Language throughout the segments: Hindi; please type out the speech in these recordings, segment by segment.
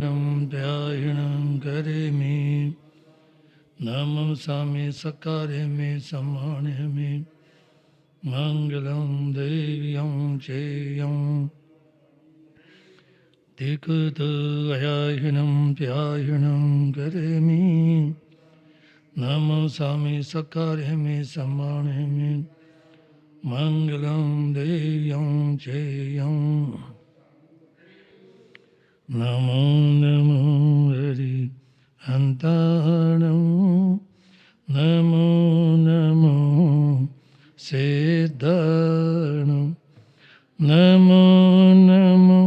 ध्यायणं करेमि नमसामि सकारेमि सम्मानयामि मङ्गलं देव्यं चेयं दिक्तयायणं ध्यायणं करेमि नमसामि सकारेमि सम्मानयामि मङ्गलं देव्यं चेयं नमो नमो हरि अन्ताणं नमो नमो सिद्धाणं नमो नमो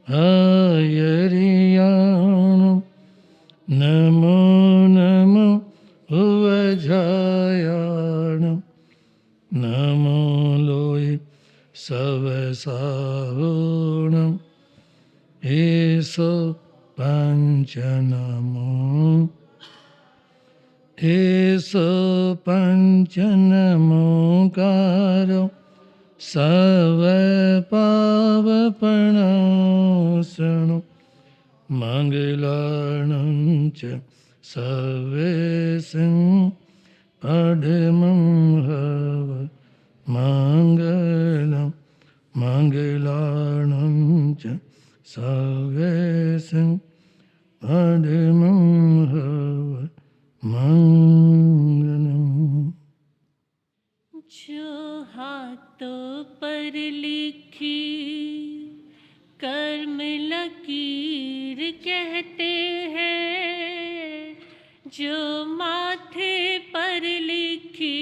हयरियाणं नमो नमो उवजायाणं नमो लोय सवसाहुणं ईसो पंचनमो ईसो पंचनमोकारो सर्वपावपणासनो मंगलानं च सर्वेषां पदमं हव मंगलं मंगलानं च सर्वेषां पदमं हव मंगलम्। जो हाथों पर लिखी कर्म लकीर कहते हैं, जो माथे पर लिखी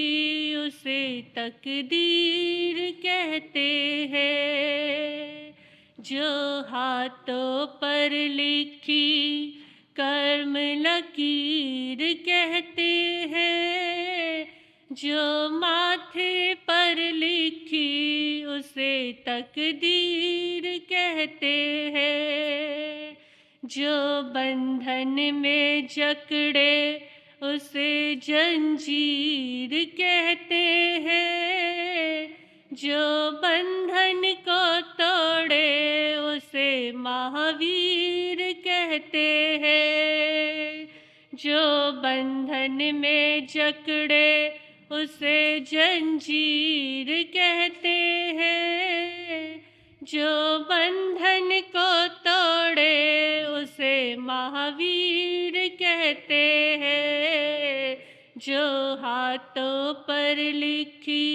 उसे तकदीर कहते हैं। जो हाथों पर लिखी कर्म लकीर कहते हैं, जो माथे पर लिखी उसे तकदीर कहते हैं। जो बंधन में जकड़े उसे जंजीर कहते हैं, जो बंधन को तोड़े उसे महावीर कहते हैं। जो बंधन में जकड़े उसे जंजीर कहते हैं, जो बंधन को तोड़े उसे महावीर कहते हैं। जो हाथों पर लिखी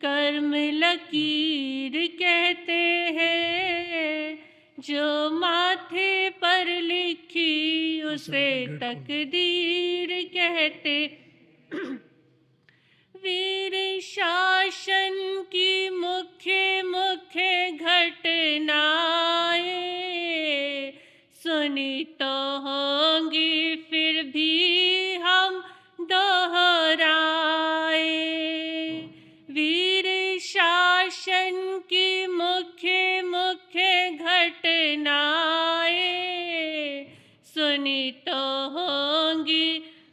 कर्म लकीर कहते हैं, जो माथे पर लिखी उसे तकदीर कहते। वीर शासन की मुख्य मुख्य घटनाएं सुनी तो होंगी फिर भी हम दोहराए। वीर शासन की मुख्य मुख्य घटनाएं सुनी तो होंगी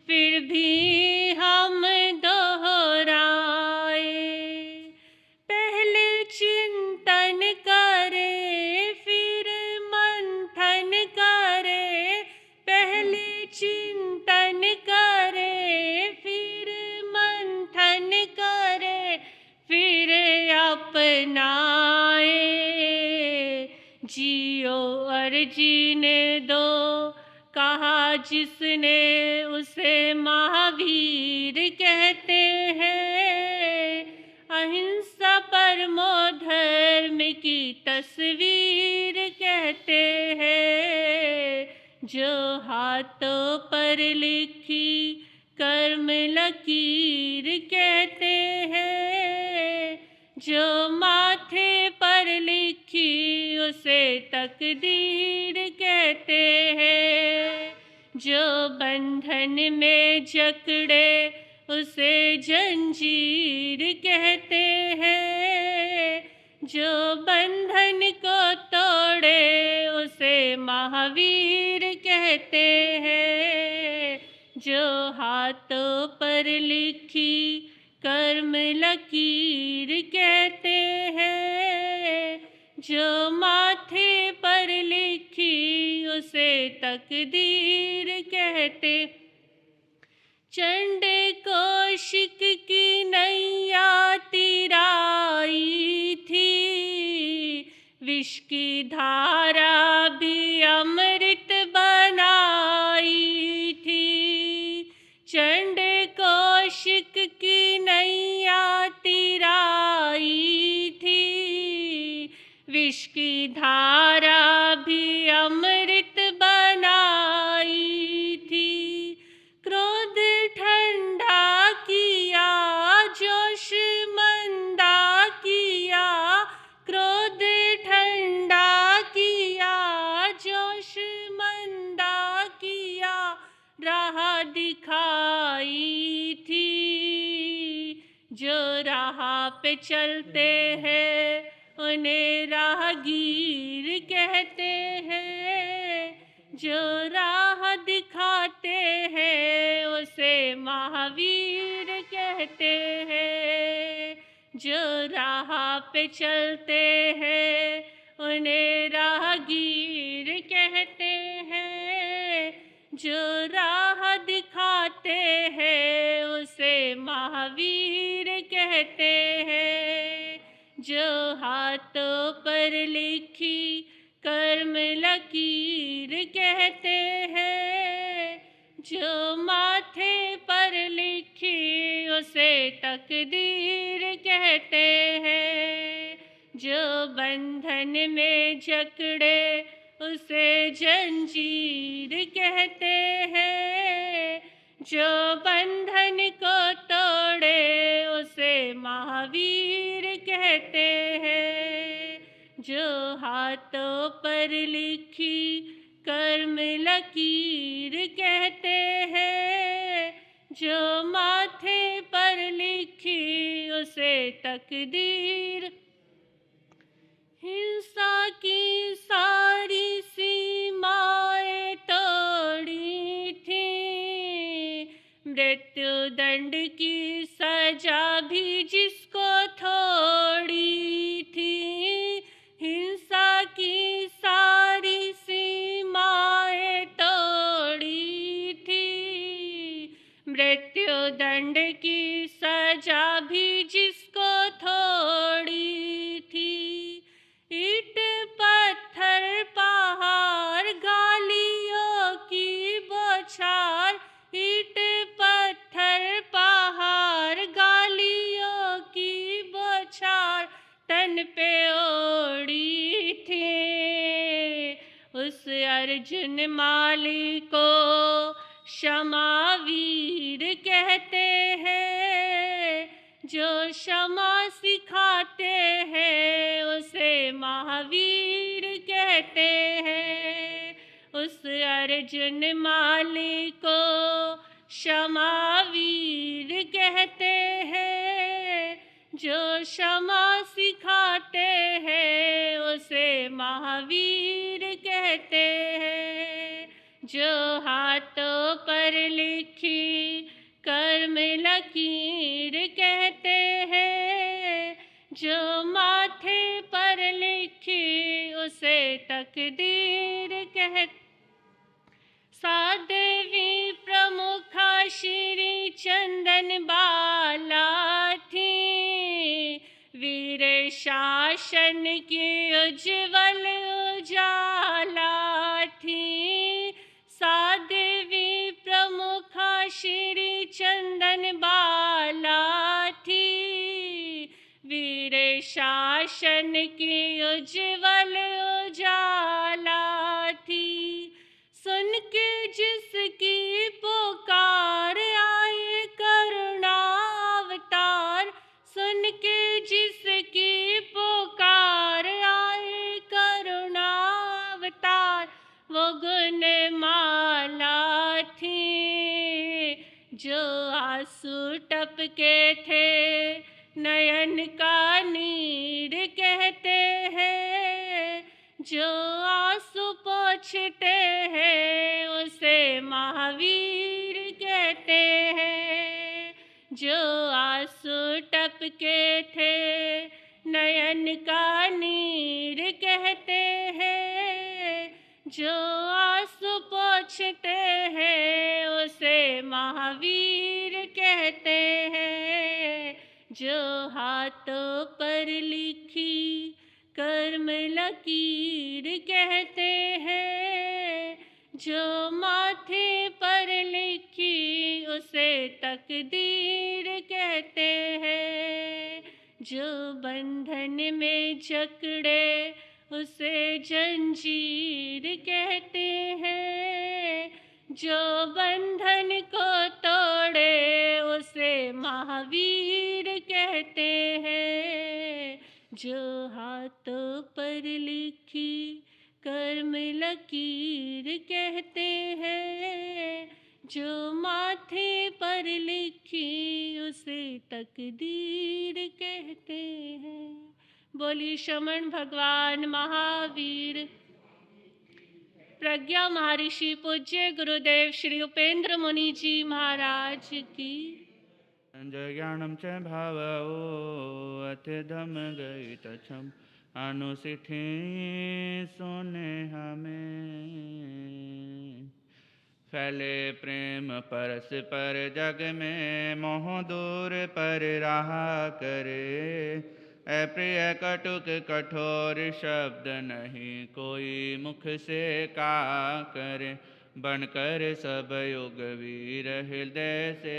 फिर भी हम दोहराए। पहले चिंतन करे फिर मंथन करे, पहले चिंतन करे फिर मंथन करे, फिर अपनाए। जियो और जीने दो कहा जिसने उसे महावीर कहते हैं। अहिंसा परमो धर्म की तस्वीर कहते हैं। जो हाथों पर लिखी कर्म लकीर कहते हैं, जो माथे पर लिखी उसे तकदीर कहते हैं। जो बंधन में जकड़े उसे जंजीर कहते हैं, जो बंधन को तोड़े उसे महावीर कहते हैं। जो हाथों पर लिखी कर्म लकीर कहते हैं, जो माथे पर लिखी उसे तकदीर कहते। चंड कौशिक की नैया तिराई थी, विष की धारा भी अमृत बनाई थी। चंड कौशिक की नैया तिराई थी, विष की धारा भी अमृत बनाई थी। क्रोध ठंडा किया, जोश मंदा किया, क्रोध ठंडा किया, जोश मंदा किया, राह दिखाई थी। जो राह पे चलते हैं उन्हें राहगीर कहते हैं, जो राह दिखाते हैं उसे महावीर कहते हैं। जो राह पे चलते हैं उन्हें राहगीर कहते हैं, जो राह दिखाते हैं उसे महावीर कहते हैं। जो हाथों पर लिखी कर्म लकीर कहते हैं, जो माथे पर लिखी उसे तकदीर कहते हैं। जो बंधन में जकड़े उसे जंजीर कहते हैं, जो बंधन को तोड़े उसे महावीर कहते हैं। जो हाथों पर लिखी कर्म लकीर कहते हैं, जो माथे पर लिखी उसे तकदीर। हिंसा की सारी सीमाएं तोड़ी थी, मृत्यु दंड की सजा भी जिसको थोड़ी थी। हिंसा की सारी सीमाएं तोड़ी थी, मृत्यु दंड की सजा भी जिसको थोड़ी थी। ईंट पत्थर पहाड़ गालियों की बौछार, ईंट पत्थर पहाड़ गालियों की बौछार तन पे ओढ़ी थी। उस अर्जुन माली को क्षमावीर कहते हैं, जो क्षमा सिखाते हैं उसे महावीर कहते हैं। उस अर्जुन माली को क्षमावीर कहते हैं, जो क्षमा सिखाते हैं उसे महावीर कहते हैं। जो हाथों पर लिखी कर्म लकीर कहते हैं, जो माथे पर लिखी उसे तकदीर कहते। साध्वी प्रमुखा श्री चंदन बाला थी, वीर शासन की उज्जवल उजाला थी। साध्वी प्रमुखा श्री चंदन बाला थी, वीर शासन की उज्जवल उजाला थी। सुन के जिसकी पुकार आए करुणा अवतार, सुन के जिसकी पुकार आए करुणा अवतार, वो गुण माला थी। जो आंसू टपके थे नयन का नीर कहते हैं, जो आंसू पोंछते हैं उसे महावीर कहते हैं। जो आंसू टपके थे नयन का नीर कहते हैं, जो आंसू पोंछते हैं उसे महावीर कहते हैं। जो हाथों पर लिखी कर्म लकीर कहते हैं। जो माथे पर लिखी उसे तकदीर कहते हैं। जो बंधन में जकड़े उसे जंजीर कहते हैं। जो बंधन को तोड़े उसे महावीर कहते हैं। जो हाथों पर लिखी कर्म लकीर कहते हैं। जो माथे पर लिखी उसे तकदीर कहते हैं। बोली श्रमण भगवान महावीर। प्रज्ञा महर्षि पूज्य गुरुदेव श्री उपेंद्र मुनि जी महाराज की। जय ज्ञानम च भावो अत्यधम गई तछम अनुसिठी सोने हमें। फैले प्रेम परस पर जग में मोह दूर पर रहा करे। ऐ प्रिय कटुक कठोर शब्द नहीं कोई मुख से का करे। बनकर सब युग वीर हृदय से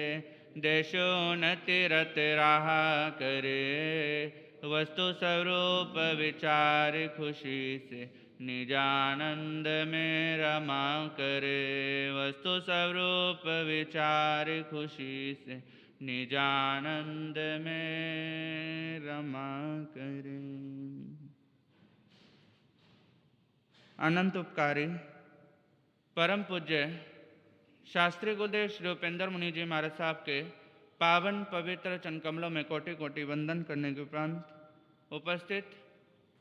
देशोन्नति रत रहा करे। वस्तु स्वरूप विचार खुशी से निजानंद में रमा करे। वस्तु स्वरूप विचार खुशी से निजानंद में रमा करे। अनंत उपकारी परम पूज्य शास्त्री गुरुदेव श्री उपेंद्र मुनि जी महाराज साहब के पावन पवित्र चरण कमलों में कोटि कोटि वंदन करने के उपरांत उपस्थित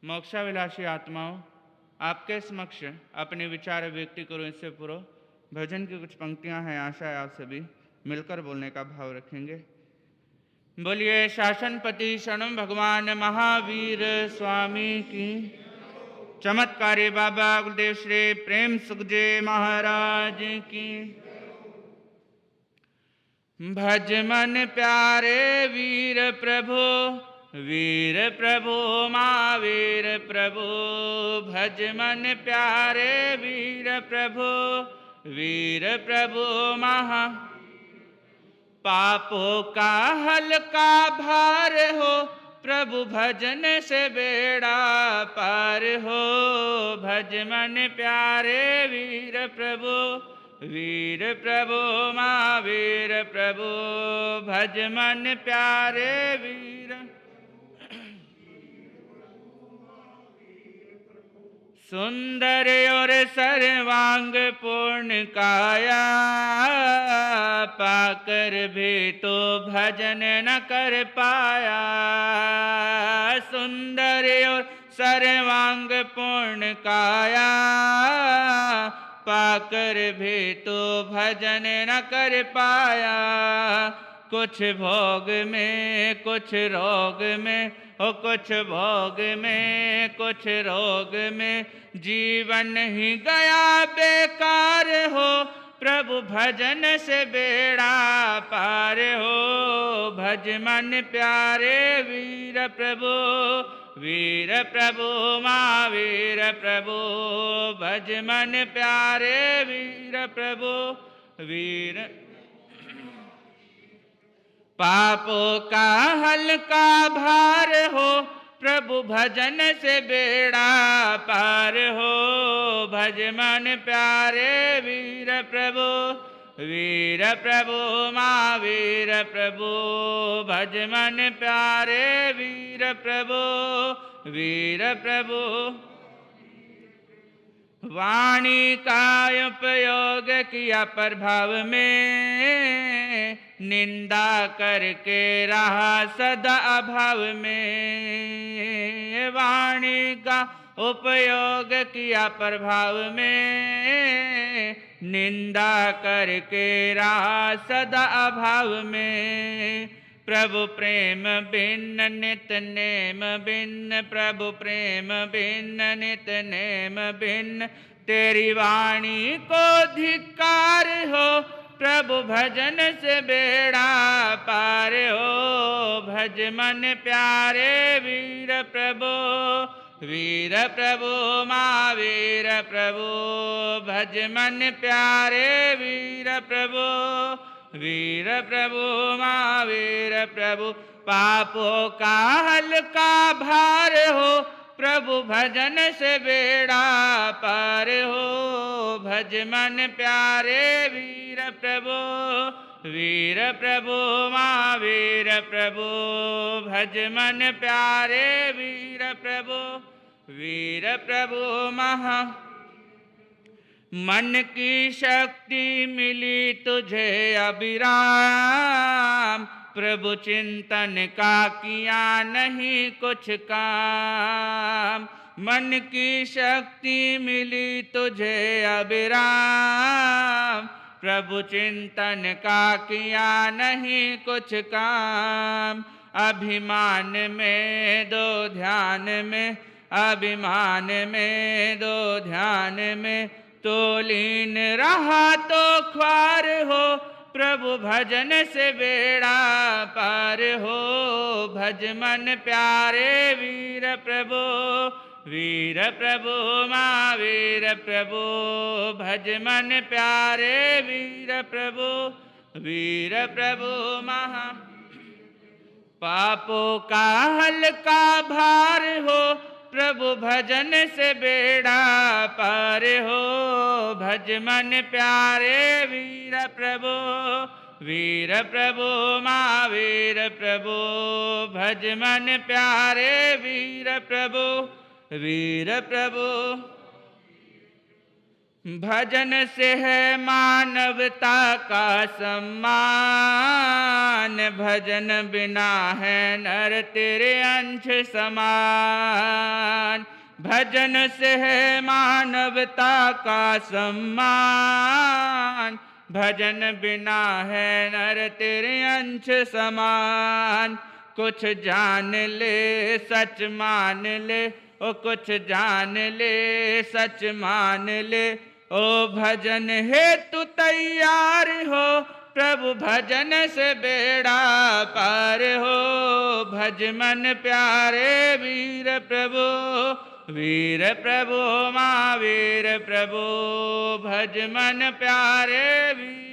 मोक्षाभिलाषी आत्माओं, आपके समक्ष अपने विचार व्यक्ति करो। इससे पूर्व भजन की कुछ पंक्तियां हैं, आशा है आप सभी मिलकर बोलने का भाव रखेंगे। बोलिए शासनपति शरणम भगवान महावीर स्वामी की। चमत्कारी बाबा गुरुदेव श्री प्रेम सुखजे महाराज की। भज मन प्यारे वीर प्रभु, वीर प्रभु महावीर प्रभु। भज मन प्यारे वीर प्रभु, वीर प्रभु महा। पापों का हल्का भार हो प्रभु भजन से बेड़ा पार हो। भज मन प्यारे वीर प्रभु, वीर प्रभु महावीर प्रभु। भज मन प्यारे वीर। सुंदर और सर्वांग पूर्ण काया, पाकर भी तो भजन न कर पाया। सुंदर और सर्वांग पूर्ण काया, पाकर भी तो भजन न कर पाया। कुछ भोग में कुछ रोग में हो, कुछ भोग में कुछ रोग में जीवन ही गया बेकार हो। प्रभु भजन से बेड़ा पार हो। भज मन प्यारे वीर प्रभु, वीर प्रभु महावीर प्रभु। भज मन प्यारे वीर प्रभु, वीर। पापों का हल्का भार हो प्रभु भजन से बेड़ा पार हो। भज मन प्यारे वीर प्रभु, वीर प्रभु महावीर प्रभु। भज मन प्यारे वीर प्रभु, वीर प्रभु। वाणी का उपयोग किया प्रभाव में, निंदा करके रहा सदा अभाव में। वाणी का उपयोग किया प्रभाव में, निंदा करके रहा सदा अभाव में। प्रभु प्रेम भिन्न नित नेम भिन्न, प्रभु प्रेम भिन्न नित नेम भिन्न। तेरी वाणी को धिक्कार हो, प्रभु भजन से बेड़ा पार हो। भज मन प्यारे वीर प्रभु, वीर प्रभु महावीर प्रभु। भज मन प्यारे वीर प्रभु, वीर प्रभु महावीर प्रभु। पापों का हल्का भार हो, प्रभु भजन से बेड़ा पार हो। भज मन प्यारे वीर प्रभु, वीर प्रभु महावीर प्रभु। भज मन प्यारे वीर प्रभु, वीर प्रभु महा। मन की शक्ति मिली तुझे अविराम, प्रभु चिंतन का किया नहीं कुछ काम। मन की शक्ति मिली तुझे अविराम, प्रभु चिंतन का किया नहीं कुछ काम। अभिमान में दो ध्यान में, अभिमान में दो ध्यान में, तो लीन रहा तो ख्वार हो, प्रभु भजन से बेड़ा पार हो। भज मन प्यारे वीर प्रभु, वीर प्रभु महावीर प्रभु। भज मन प्यारे वीर प्रभु, वीर प्रभु महा। पापों का हल्का भार हो, प्रभु भजन से बेड़ा पार हो। भज मन प्यारे वीर प्रभु, वीर प्रभु महावीर प्रभु। भज मन प्यारे वीर प्रभु, वीर प्रभु। भजन से है मानवता का सम्मान, भजन बिना है नर तेरे अंश समान। भजन से है मानवता का सम्मान, भजन बिना है नर तेरे अंश समान। कुछ जान ले सच मान ले, ओ कुछ जान ले सच मान ले। ओ भजन हेतु तैयार हो, प्रभु भजन से बेड़ा पार हो। भज मन प्यारे वीर प्रभु, वीर प्रभु महावीर प्रभु। भज मन प्यारे वीर।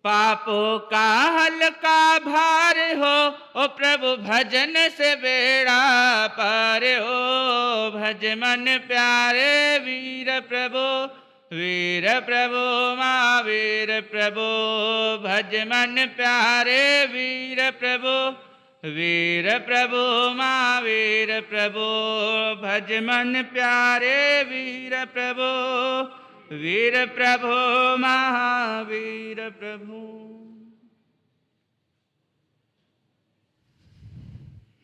पापों का हल्का भार हो, ओ प्रभु भजन से बेड़ा पार हो। भज मन प्यारे वीर प्रभु, वीर प्रभु महावीर प्रभु। भज मन प्यारे वीर प्रभु, वीर प्रभु महावीर प्रभु। भज मन प्यारे वीर प्रभु, वीर प्रभु महावीर प्रभु।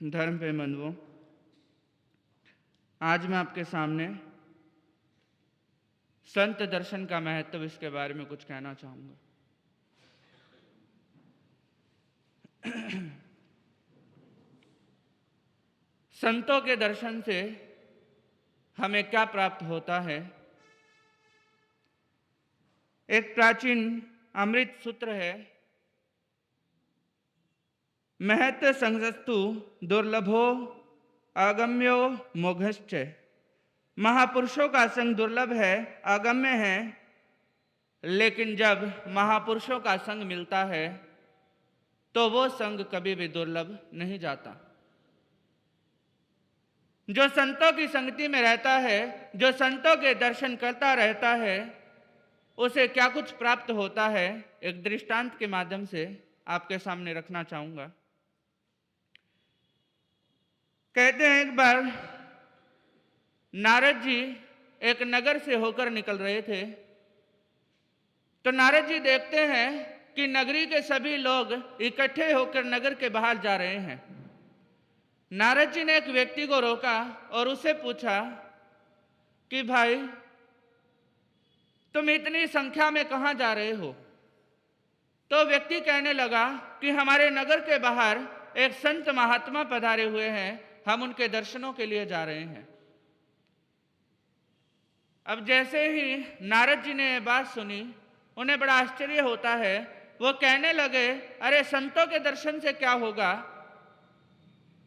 धर्म पे बंधुओं, आज मैं आपके सामने संत दर्शन का महत्व, इसके बारे में कुछ कहना चाहूंगा। संतों के दर्शन से हमें क्या प्राप्त होता है? एक प्राचीन अमृत सूत्र है, महत संगस्तु दुर्लभो अगम्यो मोघश्च। महापुरुषों का संग दुर्लभ है, अगम्य है, लेकिन जब महापुरुषों का संग मिलता है तो वो संग कभी भी दुर्लभ नहीं जाता। जो संतों की संगति में रहता है, जो संतों के दर्शन करता रहता है, उसे क्या कुछ प्राप्त होता है, एक दृष्टांत के माध्यम से आपके सामने रखना चाहूंगा। कहते हैं एक बार नारद जी एक नगर से होकर निकल रहे थे, तो नारद जी देखते हैं कि नगरी के सभी लोग इकट्ठे होकर नगर के बाहर जा रहे हैं। नारद जी ने एक व्यक्ति को रोका और उससे पूछा कि भाई, तुम इतनी संख्या में कहाँ जा रहे हो? तो व्यक्ति कहने लगा कि हमारे नगर के बाहर एक संत महात्मा पधारे हुए हैं, हम उनके दर्शनों के लिए जा रहे हैं। अब जैसे ही नारद जी ने ये बात सुनी, उन्हें बड़ा आश्चर्य होता है। वो कहने लगे, अरे संतों के दर्शन से क्या होगा?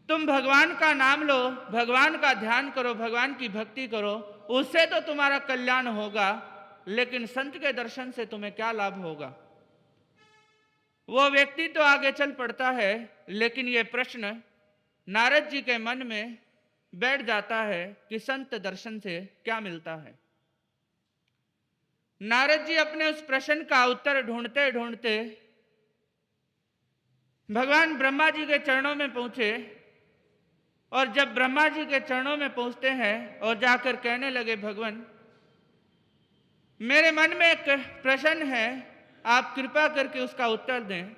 तुम भगवान का नाम लो, भगवान का ध्यान करो, भगवान की भक्ति करो, उससे तो तुम्हारा कल्याण होगा, लेकिन संत के दर्शन से तुम्हें क्या लाभ होगा? वो व्यक्ति तो आगे चल पड़ता है, लेकिन ये प्रश्न नारद जी के मन में बैठ जाता है कि संत दर्शन से क्या मिलता है। नारद जी अपने उस प्रश्न का उत्तर ढूंढते ढूंढते भगवान ब्रह्मा जी के चरणों में पहुंचे, और जब ब्रह्मा जी के चरणों में पहुंचते हैं और जाकर कहने लगे, भगवान मेरे मन में एक प्रश्न है, आप कृपा करके उसका उत्तर दें।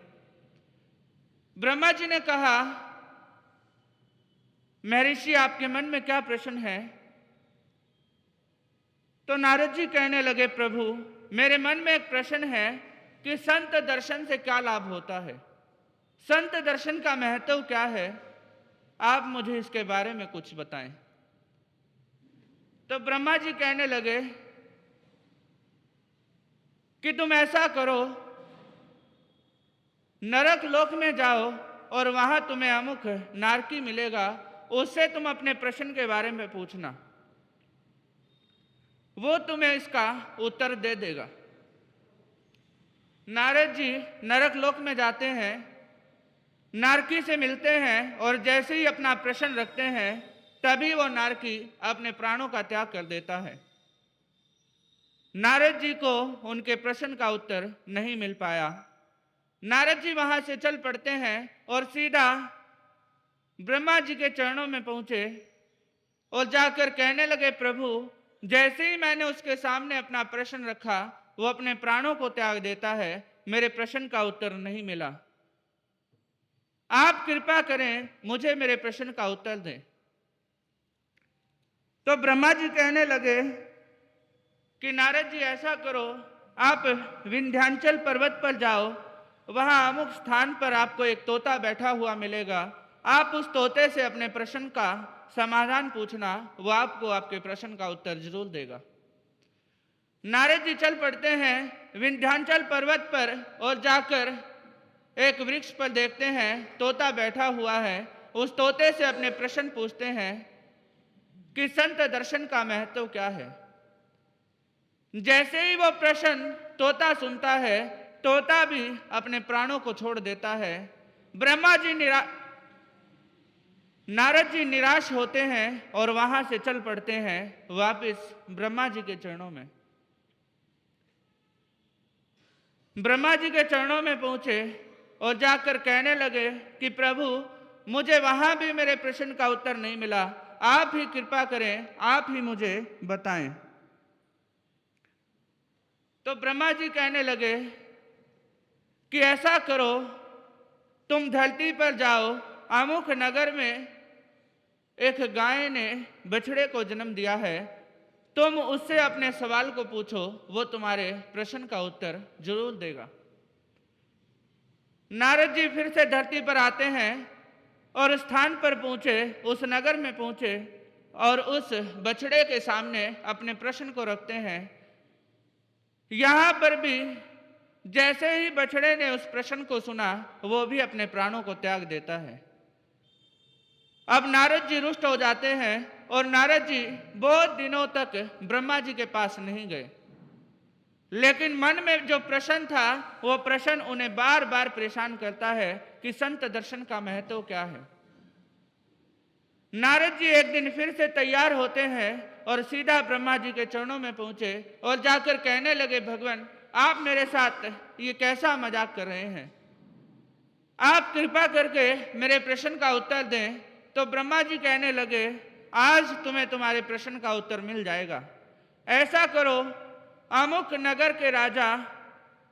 ब्रह्मा जी ने कहा, महर्षि आपके मन में क्या प्रश्न है? तो नारद जी कहने लगे, प्रभु मेरे मन में एक प्रश्न है कि संत दर्शन से क्या लाभ होता है, संत दर्शन का महत्व क्या है, आप मुझे इसके बारे में कुछ बताएं। तो ब्रह्मा जी कहने लगे कि तुम ऐसा करो, नरक लोक में जाओ और वहां तुम्हें अमुक नारकी मिलेगा, उससे तुम अपने प्रश्न के बारे में पूछना, वो तुम्हें इसका उत्तर दे देगा। नारद जी नरक लोक में जाते हैं, नारकी से मिलते हैं, और जैसे ही अपना प्रश्न रखते हैं तभी वो नारकी अपने प्राणों का त्याग कर देता है। नारद जी को उनके प्रश्न का उत्तर नहीं मिल पाया। नारद जी वहां से चल पड़ते हैं और सीधा ब्रह्मा जी के चरणों में पहुंचे और जाकर कहने लगे, प्रभु जैसे ही मैंने उसके सामने अपना प्रश्न रखा, वो अपने प्राणों को त्याग देता है, मेरे प्रश्न का उत्तर नहीं मिला, आप कृपा करें मुझे मेरे प्रश्न का उत्तर दें। तो ब्रह्मा जी कहने लगे कि नारद जी ऐसा करो, आप विंध्याचल पर्वत पर जाओ, वहां अमुक स्थान पर आपको एक तोता बैठा हुआ मिलेगा, आप उस तोते से अपने प्रश्न का समाधान पूछना, वो आपको आपके प्रश्न का उत्तर जरूर देगा। नारद जी चल पड़ते हैं विंध्याचल पर्वत पर और जाकर एक वृक्ष पर देखते हैं तोता बैठा हुआ है। उस तोते से अपने प्रश्न पूछते हैं कि संत दर्शन का महत्व क्या है। जैसे ही वो प्रश्न तोता सुनता है, तोता भी अपने प्राणों को छोड़ देता है। ब्रह्मा जी नारद जी निराश होते हैं और वहां से चल पड़ते हैं वापस ब्रह्मा जी के चरणों में। ब्रह्मा जी के चरणों में पहुंचे और जाकर कहने लगे कि प्रभु मुझे वहां भी मेरे प्रश्न का उत्तर नहीं मिला, आप ही कृपा करें, आप ही मुझे बताएं। तो ब्रह्मा जी कहने लगे कि ऐसा करो, तुम धरती पर जाओ, अमुक नगर में एक गाय ने बछड़े को जन्म दिया है, तुम उससे अपने सवाल को पूछो, वो तुम्हारे प्रश्न का उत्तर जरूर देगा। नारद जी फिर से धरती पर आते हैं और स्थान पर पहुंचे, उस नगर में पहुंचे और उस बछड़े के सामने अपने प्रश्न को रखते हैं। यहां पर भी जैसे ही बछड़े ने उस प्रश्न को सुना, वो भी अपने प्राणों को त्याग देता है। अब नारद जी रुष्ट हो जाते हैं और नारद जी बहुत दिनों तक ब्रह्मा जी के पास नहीं गए, लेकिन मन में जो प्रश्न था, वो प्रश्न उन्हें बार बार परेशान करता है कि संत दर्शन का महत्व क्या है। नारद जी एक दिन फिर से तैयार होते हैं और सीधा ब्रह्मा जी के चरणों में पहुंचे और जाकर कहने लगे, भगवान आप मेरे साथ ये कैसा मजाक कर रहे हैं, आप कृपा करके मेरे प्रश्न का उत्तर दें। तो ब्रह्मा जी कहने लगे, आज तुम्हें तुम्हारे प्रश्न का उत्तर मिल जाएगा। ऐसा करो, अमुक नगर के राजा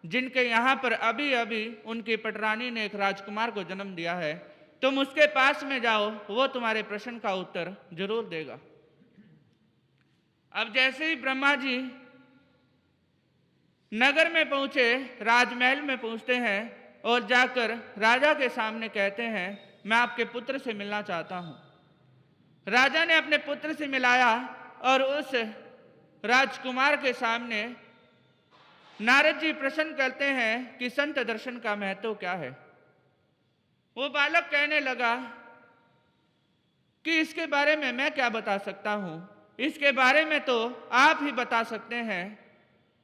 जिनके यहाँ पर अभी अभी उनकी पटरानी ने एक राजकुमार को जन्म दिया है, तुम उसके पास में जाओ, वो तुम्हारे प्रश्न का उत्तर जरूर देगा। अब जैसे ही ब्रह्मा जी नगर में पहुंचे, राजमहल में पहुंचते हैं और जाकर राजा के सामने कहते हैं, मैं आपके पुत्र से मिलना चाहता हूं। राजा ने अपने पुत्र से मिलाया और उस राजकुमार के सामने नारद जी प्रश्न करते हैं कि संत दर्शन का महत्व क्या है। वो बालक कहने लगा कि इसके बारे में मैं क्या बता सकता हूँ, इसके बारे में तो आप ही बता सकते हैं।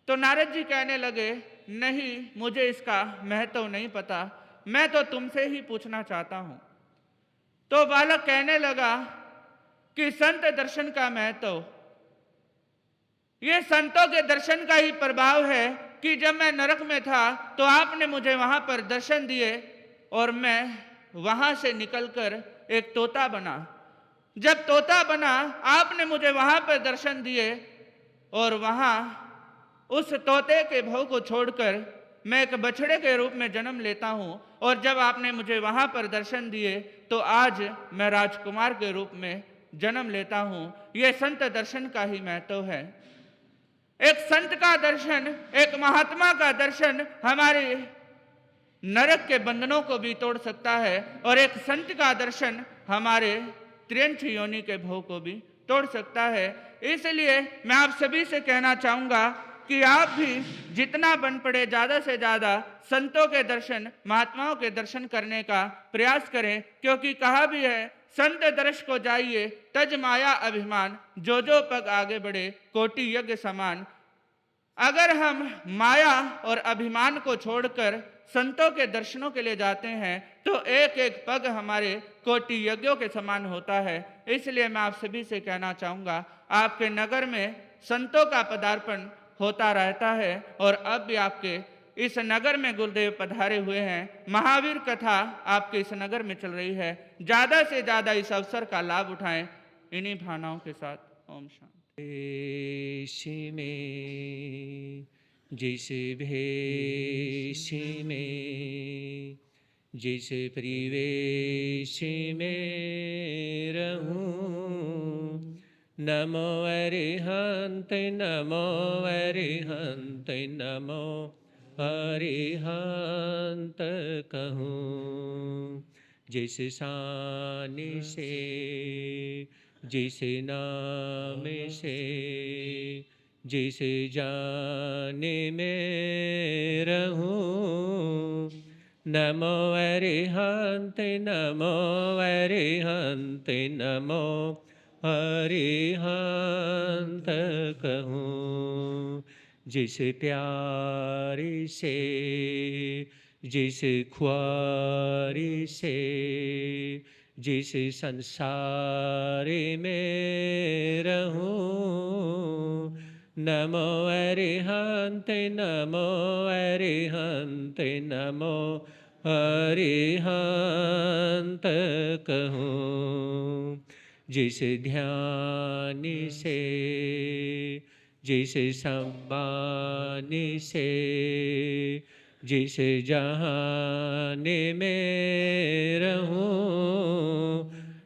तो नारद जी कहने लगे, नहीं, मुझे इसका महत्व नहीं पता, मैं तो तुमसे ही पूछना चाहता हूँ। तो बालक कहने लगा कि संत दर्शन का महत्व, ये संतों के दर्शन का ही प्रभाव है कि जब मैं नरक में था तो आपने मुझे वहां पर दर्शन दिए और मैं वहां से निकलकर एक तोता बना। जब तोता बना आपने मुझे वहां पर दर्शन दिए और वहां उस तोते के भव को छोड़कर मैं एक बछड़े के रूप में जन्म लेता हूं और जब आपने मुझे वहां पर दर्शन दिए तो आज मैं राजकुमार के रूप में जन्म लेता हूं। यह संत दर्शन का ही महत्व है। एक संत का दर्शन, एक महात्मा का दर्शन हमारे नरक के बंधनों को भी तोड़ सकता है और एक संत का दर्शन हमारे त्रियंश योनि के भव को भी तोड़ सकता है। इसलिए मैं आप सभी से कहना चाहूंगा कि आप भी जितना बन पड़े ज़्यादा से ज़्यादा संतों के दर्शन, महात्माओं के दर्शन करने का प्रयास करें, क्योंकि कहा भी है, संत दर्श को जाइए तज माया अभिमान, जो जो पग आगे बढ़े कोटि यज्ञ समान। अगर हम माया और अभिमान को छोड़कर संतों के दर्शनों के लिए जाते हैं तो एक एक पग हमारे कोटि यज्ञों के समान होता है। इसलिए मैं आप सभी से कहना चाहूँगा, आपके नगर में संतों का पदार्पण होता रहता है और अब भी आपके इस नगर में गुरुदेव पधारे हुए हैं। महावीर कथा आपके इस नगर में चल रही है। ज़्यादा से ज़्यादा इस अवसर का लाभ उठाएं। इन्हीं भावनाओं के साथ ओम शांति। भेष में जिस भेष में जिस परिवेश में रहूं, नमो अरिहंत नमो अरिहंत नमो अरिहंत कहूँ। जिस शान से जिस नाम से जिस जाने में रहूं, नमो अरिहंत नमो अरिहंत नमो अरिहंत कहूँ। जिस प्यार से जिस ख्वार से जिस संसार में रहूं, नमो अरिहंत नमो अरिहंत नमो अरिहंत कहूँ। जिस ध्यान से जिस सम्मान से जिस जहान में रहूं,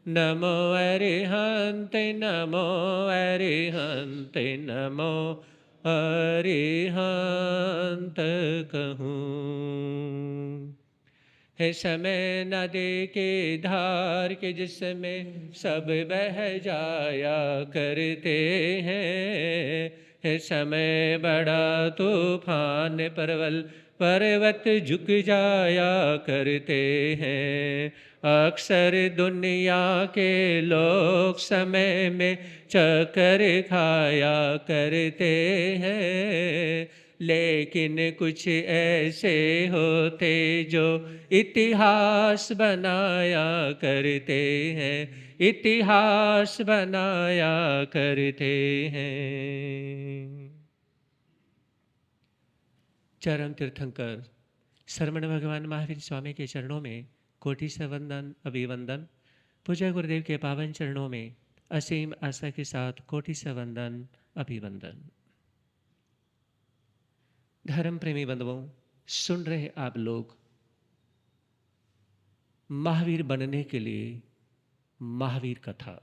नमो अरिहंत नमो अरिहंत नमो अरिहंत कहूँ। है समय नदी की धार के जिसमें सब बह जाया करते हैं। है समय बड़ा तूफान परवल पर्वत झुक जाया करते हैं। अक्सर दुनिया के लोग समय में चक्कर खाया करते हैं, लेकिन कुछ ऐसे होते जो इतिहास बनाया करते हैं, इतिहास बनाया करते हैं। चरण तीर्थंकर शरमण भगवान महावीर स्वामी के चरणों में कोटि से वंदन अभिवंदन। पूज्य गुरुदेव के पावन चरणों में असीम आस्था के साथ कोटि से वंदन अभिवंदन। धर्म प्रेमी बंधुओं, सुन रहे आप लोग महावीर बनने के लिए महावीर कथा।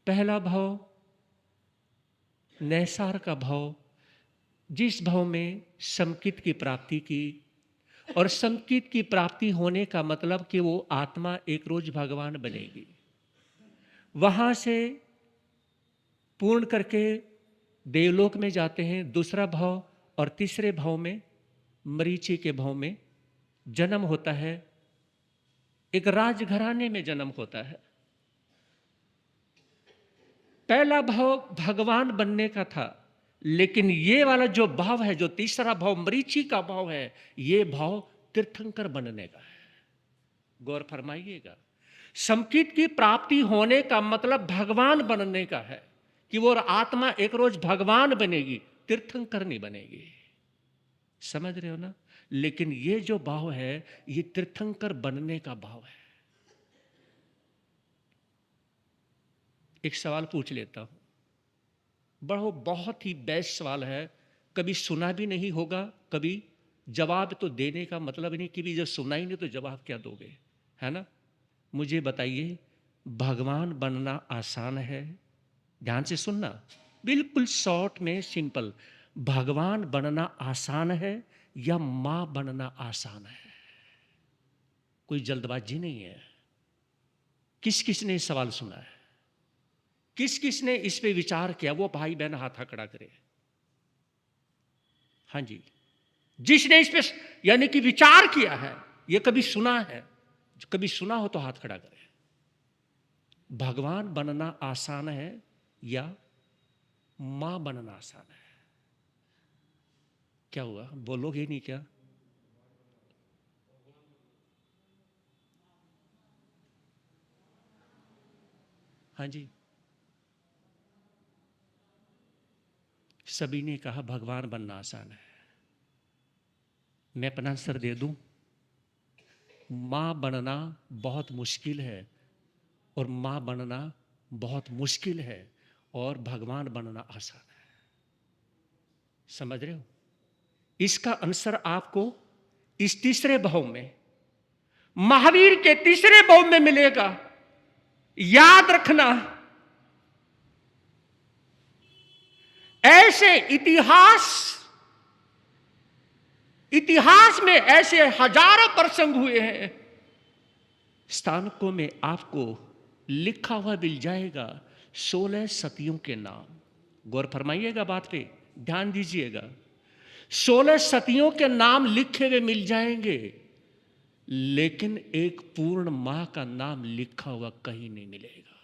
पहला भाव नैसार का भाव, जिस भाव में समकित की प्राप्ति की और संकीत की प्राप्ति होने का मतलब कि वो आत्मा एक रोज भगवान बनेगी। वहां से पूर्ण करके देवलोक में जाते हैं, दूसरा भाव, और तीसरे भाव में, मरीचि के भाव में जन्म होता है। एक राजघराने में जन्म होता है। पहला भाव भगवान बनने का था, लेकिन ये वाला जो भाव है, जो तीसरा भाव मरीचि का भाव है, ये भाव तीर्थंकर बनने का है। गौर फरमाइएगा, संकीत की प्राप्ति होने का मतलब भगवान बनने का है, कि वो आत्मा एक रोज भगवान बनेगी, तीर्थंकर नहीं बनेगी। समझ रहे हो ना? लेकिन ये जो भाव है, ये तीर्थंकर बनने का भाव है। एक सवाल पूछ लेता हूं, बहुत ही बेस्ट सवाल है, कभी सुना भी नहीं होगा, कभी जवाब तो देने का मतलब नहीं, कि भी जब सुना ही नहीं तो जवाब क्या दोगे, है ना? मुझे बताइए, भगवान बनना आसान है? ध्यान से सुनना, बिल्कुल शॉर्ट में सिंपल, भगवान बनना आसान है या मां बनना आसान है? कोई जल्दबाजी नहीं है। किस किस ने सवाल सुना है? किस किस ने इस पे विचार किया? वो भाई बहन हाथ खड़ा करे। हाँ जी, जिसने इस पे यानी कि विचार किया है, ये कभी सुना है, कभी सुना हो तो हाथ खड़ा करे। भगवान बनना आसान है या मां बनना आसान है? क्या हुआ, बोलोगे नहीं क्या? हाँ जी, सभी ने कहा भगवान बनना आसान है। मैं अपना आंसर दे दूं, मां बनना बहुत मुश्किल है, और मां बनना बहुत मुश्किल है, और भगवान बनना आसान है। समझ रहे हो? इसका आंसर आपको इस तीसरे भाव में, महावीर के तीसरे भाव में मिलेगा। याद रखना, ऐसे इतिहास में ऐसे हजारों प्रसंग हुए हैं, स्थानकों में आपको लिखा हुआ मिल जाएगा 16 सतियों के नाम। गौर फरमाइएगा, बात पे ध्यान दीजिएगा। 16 सतियों के नाम लिखे हुए मिल जाएंगे, लेकिन एक पूर्ण मां का नाम लिखा हुआ कहीं नहीं मिलेगा।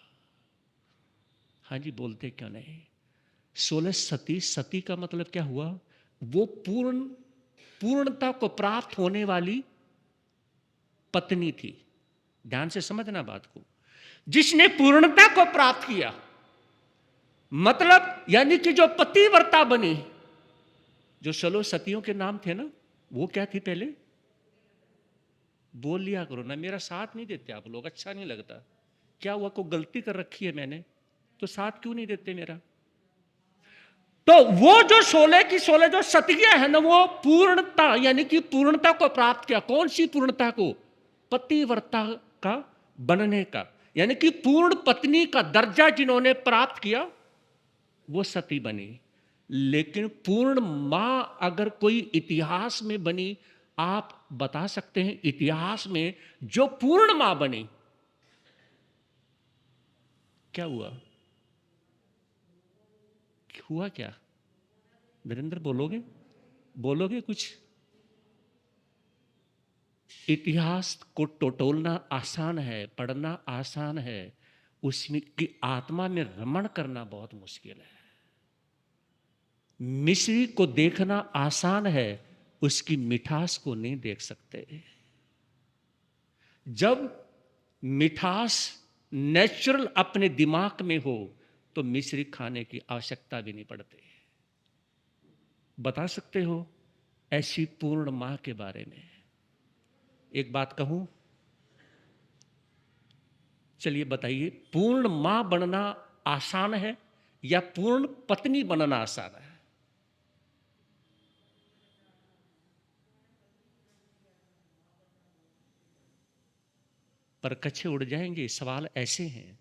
हाँ जी, बोलते क्यों नहीं? 16 सती, सती का मतलब क्या हुआ? वो पूर्णता को प्राप्त होने वाली पत्नी थी। ध्यान से समझना बात को। जिसने पूर्णता को प्राप्त किया, मतलब यानी कि जो पतिव्रता बनी। जो 16 सतियों के नाम थे ना, वो क्या थी? पहले बोल लिया करो ना, मेरा साथ नहीं देते आप लोग, अच्छा नहीं लगता। क्या हुआ, को गलती कर रखी है मैंने, तो साथ क्यों नहीं देते मेरा? तो वो जो 16 की 16 जो सतियां है ना, वो पूर्णता यानी कि पूर्णता को प्राप्त किया। कौन सी पूर्णता को? पतिव्रता का बनने का, यानी कि पूर्ण पत्नी का दर्जा जिन्होंने प्राप्त किया, वो सती बनी। लेकिन पूर्ण मां अगर कोई इतिहास में बनी, आप बता सकते हैं इतिहास में जो पूर्ण मां बनी, क्या हुआ? हुआ क्या? वीरेंद्र बोलोगे कुछ? इतिहास को टटोलना आसान है, पढ़ना आसान है, उसमें की आत्मा में रमण करना बहुत मुश्किल है। मिश्री को देखना आसान है, उसकी मिठास को नहीं देख सकते। जब मिठास नेचुरल अपने दिमाग में हो, तो मिश्री खाने की आवश्यकता भी नहीं पड़ती। बता सकते हो ऐसी पूर्ण मां के बारे में? एक बात कहूं, चलिए बताइए, पूर्ण मां बनना आसान है या पूर्ण पत्नी बनना आसान है? पर कच्छे उड़ जाएंगे। सवाल ऐसे हैं,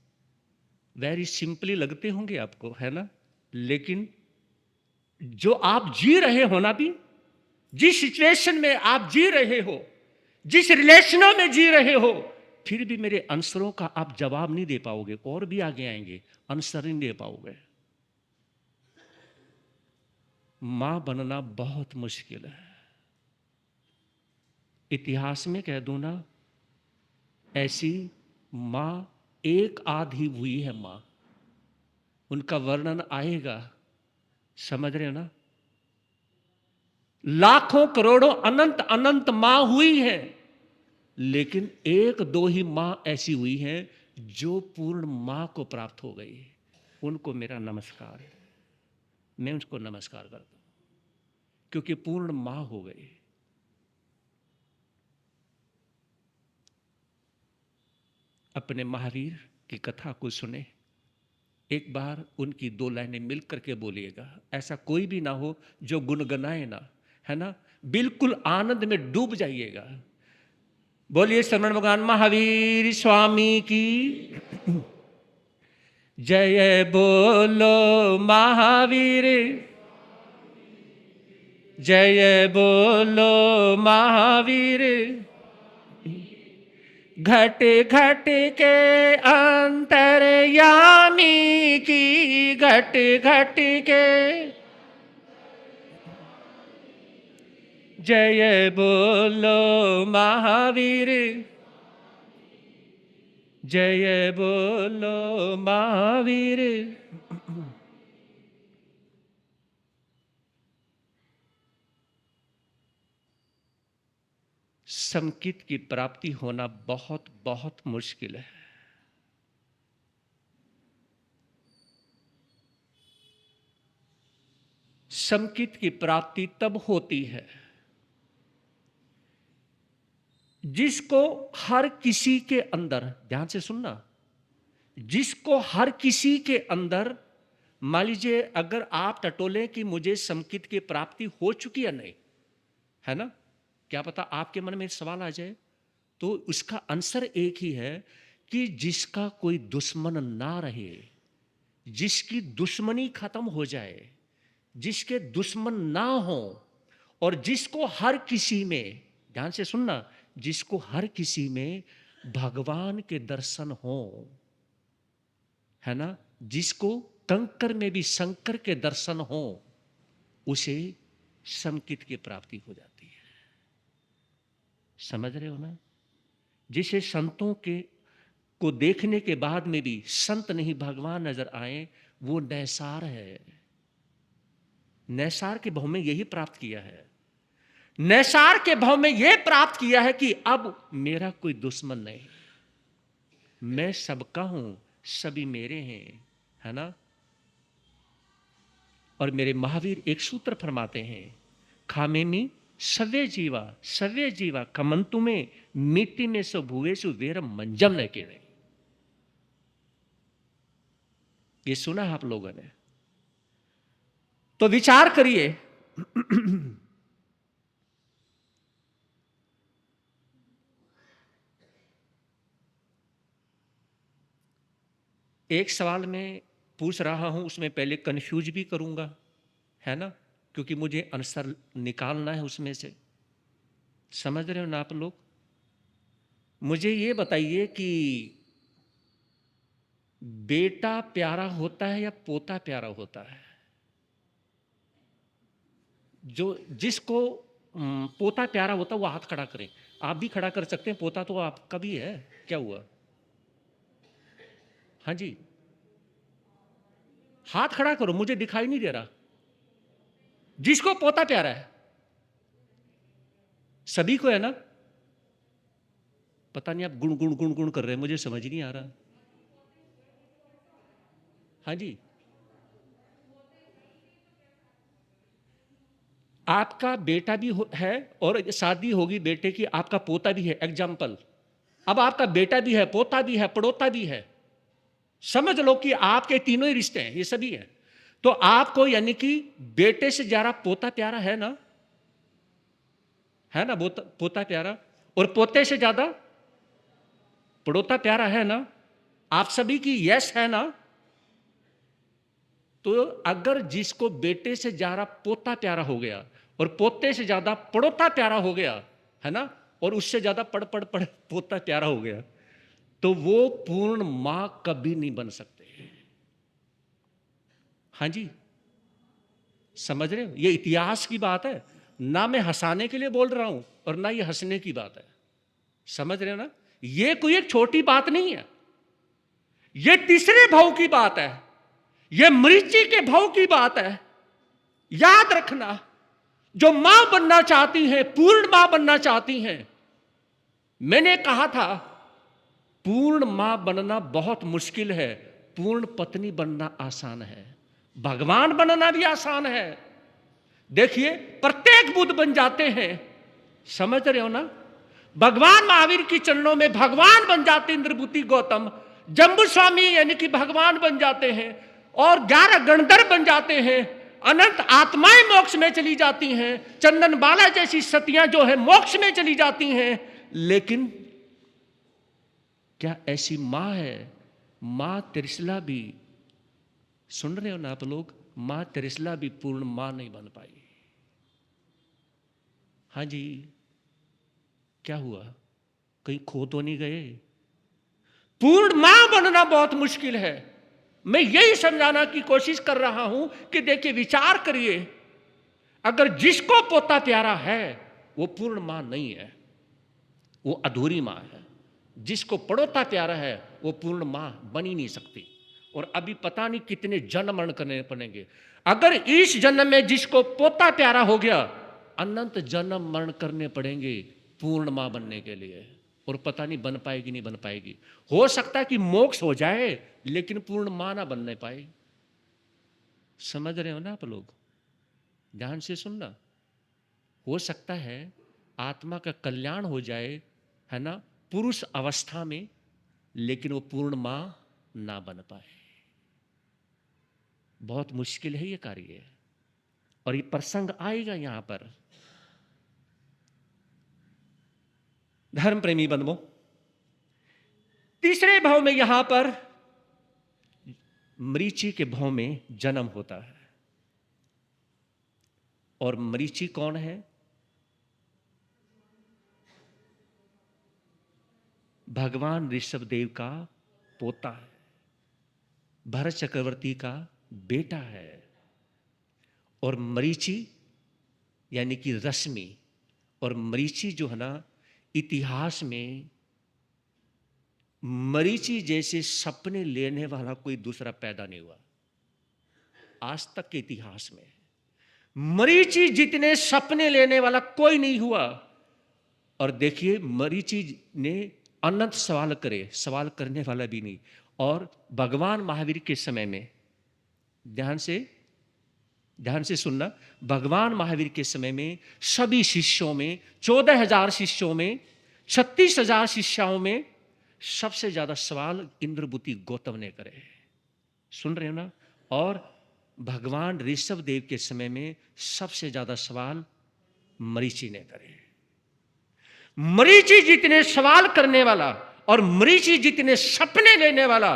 वेरी सिंपली लगते होंगे आपको, है ना? लेकिन जो आप जी रहे हो ना, भी जिस सिचुएशन में आप जी रहे हो, जिस रिलेशनों में जी रहे हो, फिर भी मेरे आंसरों का आप जवाब नहीं दे पाओगे, और भी आगे आएंगे, आंसर नहीं दे पाओगे। मां बनना बहुत मुश्किल है। इतिहास में कह दूं ना, ऐसी मां एक आधी हुई है मां, उनका वर्णन आएगा, समझ रहे हो ना। लाखों करोड़ों अनंत अनंत मां हुई है, लेकिन एक दो ही मां ऐसी हुई है जो पूर्ण मां को प्राप्त हो गई। उनको मेरा नमस्कार है, मैं उसको नमस्कार करता हूं, क्योंकि पूर्ण मां हो गई। अपने महावीर की कथा को सुने, एक बार उनकी दो लाइनें मिल करके बोलिएगा। ऐसा कोई भी ना हो जो गुनगुनाए ना, है ना, बिल्कुल आनंद में डूब जाइएगा। बोलिए श्रवण भगवान महावीर स्वामी की जय। बोलो महावीर, जय बोलो महावीर। घट घट के अंतर्यामी की, घट घट के जय बोलो महावीर, जय बोलो महावीर। समकित की प्राप्ति होना बहुत बहुत मुश्किल है। समकित की प्राप्ति तब होती है जिसको हर किसी के अंदर, ध्यान से सुनना, जिसको हर किसी के अंदर, मान लीजिए अगर आप टटोलें कि मुझे समकित की प्राप्ति हो चुकी है नहीं, है ना, क्या पता आपके मन में सवाल आ जाए, तो उसका आंसर एक ही है कि जिसका कोई दुश्मन ना रहे, जिसकी दुश्मनी खत्म हो जाए, जिसके दुश्मन ना हो, और जिसको हर किसी में, ध्यान से सुनना, जिसको हर किसी में भगवान के दर्शन हो, है ना, जिसको कंकर में भी शंकर के दर्शन हो, उसे समकित की प्राप्ति हो जाती है। समझ रहे हो ना। जिसे संतों के को देखने के बाद में भी संत नहीं भगवान नजर आए, वो नैसार है। नैसार के भाव में यही प्राप्त किया है, नैसार के भाव में यह प्राप्त किया है कि अब मेरा कोई दुश्मन नहीं, मैं सबका हूं, सभी मेरे हैं, है ना। और मेरे महावीर एक सूत्र फरमाते हैं, खामेमी सव्य जीवा कमंतु में मिट्टी में सो भुवेशु वेर मंजम न केणे। ये सुना है आप लोगों ने, तो विचार करिए। एक सवाल मैं पूछ रहा हूं, उसमें पहले कंफ्यूज भी करूंगा, है ना, क्योंकि मुझे आंसर निकालना है उसमें से। समझ रहे हो ना आप लोग। मुझे ये बताइए कि बेटा प्यारा होता है या पोता प्यारा होता है। जो जिसको पोता प्यारा होता है वो हाथ खड़ा करें। आप भी खड़ा कर सकते हैं, पोता तो आपका भी है। क्या हुआ? हाँ जी, हाथ खड़ा करो, मुझे दिखाई नहीं दे रहा। जिसको पोता प्यारा है, सभी को है ना। पता नहीं आप गुण गुण गुण गुण कर रहे हैं, मुझे समझ नहीं आ रहा। हाँ जी, आपका बेटा भी है और शादी होगी बेटे की, आपका पोता भी है। एग्जाम्पल, अब आपका बेटा भी है, पोता भी है, पड़ोता भी है। समझ लो कि आपके तीनों ही रिश्ते हैं, ये सभी हैं। तो आपको यानी कि बेटे से ज्यादा पोता प्यारा है ना, है ना, पोता प्यारा, और पोते से ज्यादा पड़ोता प्यारा है ना। आप सभी की यस है ना। तो अगर जिसको बेटे से ज्यादा पोता प्यारा हो गया और पोते से ज्यादा पड़ोता प्यारा हो गया, है ना, और उससे ज्यादा पढ़ पढ़ पढ़ पोता प्यारा हो गया, तो वो पूर्ण मां कभी नहीं बन सकते। हाँ जी, समझ रहे हो? ये इतिहास की बात है, ना मैं हंसाने के लिए बोल रहा हूं और ना ये हंसने की बात है। समझ रहे हो ना? ये कोई एक छोटी बात नहीं है, ये तीसरे भाव की बात है, ये मरीचि के भाव की बात है। याद रखना, जो मां बनना चाहती हैं, पूर्ण मां बनना चाहती हैं, मैंने कहा था पूर्ण मां बनना बहुत मुश्किल है, पूर्ण पत्नी बनना आसान है, भगवान बनना भी आसान है। देखिए, प्रत्येक बुद्ध बन जाते हैं, समझ रहे हो ना? भगवान महावीर की चरणों में भगवान बन जाते, इंद्रभूति गौतम, जम्बू स्वामी यानी कि भगवान बन जाते हैं, और 11 गणधर बन जाते हैं, अनंत आत्माएं मोक्ष में चली जाती हैं, चंदन बाला जैसी सतियां जो है मोक्ष में चली जाती हैं। लेकिन क्या ऐसी मां है? मां त्रिशला भी, सुन रहे हो ना आप लोग, मां त्रिशला भी पूर्ण मां नहीं बन पाई। हाँ जी, क्या हुआ? कहीं खो तो नहीं गए? पूर्ण मां बनना बहुत मुश्किल है। मैं यही समझाना की कोशिश कर रहा हूं कि देखिए, विचार करिए, अगर जिसको पोता प्यारा है वो पूर्ण मां नहीं है, वो अधूरी मां है। जिसको पड़ोता प्यारा है वो पूर्ण मां बन ही नहीं सकती। और अभी पता नहीं कितने जन्म मरण करने पड़ेंगे। अगर इस जन्म में जिसको पोता प्यारा हो गया, अनंत जन्म मरण करने पड़ेंगे पूर्ण मां बनने के लिए, और पता नहीं बन पाएगी नहीं बन पाएगी। हो सकता है कि मोक्ष हो जाए लेकिन पूर्ण मां ना बनने पाए। समझ रहे हो ना आप लोग? ध्यान से सुनना। हो सकता है आत्मा का कल्याण हो जाए, है ना, पुरुष अवस्था में, लेकिन वो पूर्ण मां ना बन पाए। बहुत मुश्किल है ये कार्य, और ये प्रसंग आएगा यहां पर। धर्म प्रेमी बंधुओं, तीसरे भाव में यहां पर मरीचि के भाव में जन्म होता है। और मरीचि कौन है? भगवान ऋषभदेव का पोता है, भरत चक्रवर्ती का बेटा है। और मरीचि यानी कि रश्मि, और मरीचि जो है ना, इतिहास में मरीचि जैसे सपने लेने वाला कोई दूसरा पैदा नहीं हुआ आज तक के इतिहास में। मरीचि जितने सपने लेने वाला कोई नहीं हुआ। और देखिए, मरीचि ने अनंत सवाल करे, सवाल करने वाला भी नहीं। और भगवान महावीर के समय में, ध्यान से सुनना, भगवान महावीर के समय में सभी शिष्यों में, 14,000 शिष्यों में, 36,000 शिष्याओं में सबसे ज्यादा सवाल इंद्रभूति गौतम ने करे। सुन रहे हो ना? और भगवान ऋषभदेव के समय में सबसे ज्यादा सवाल मरीचि ने करे। मरीचि जितने सवाल करने वाला और मरीचि जितने सपने लेने वाला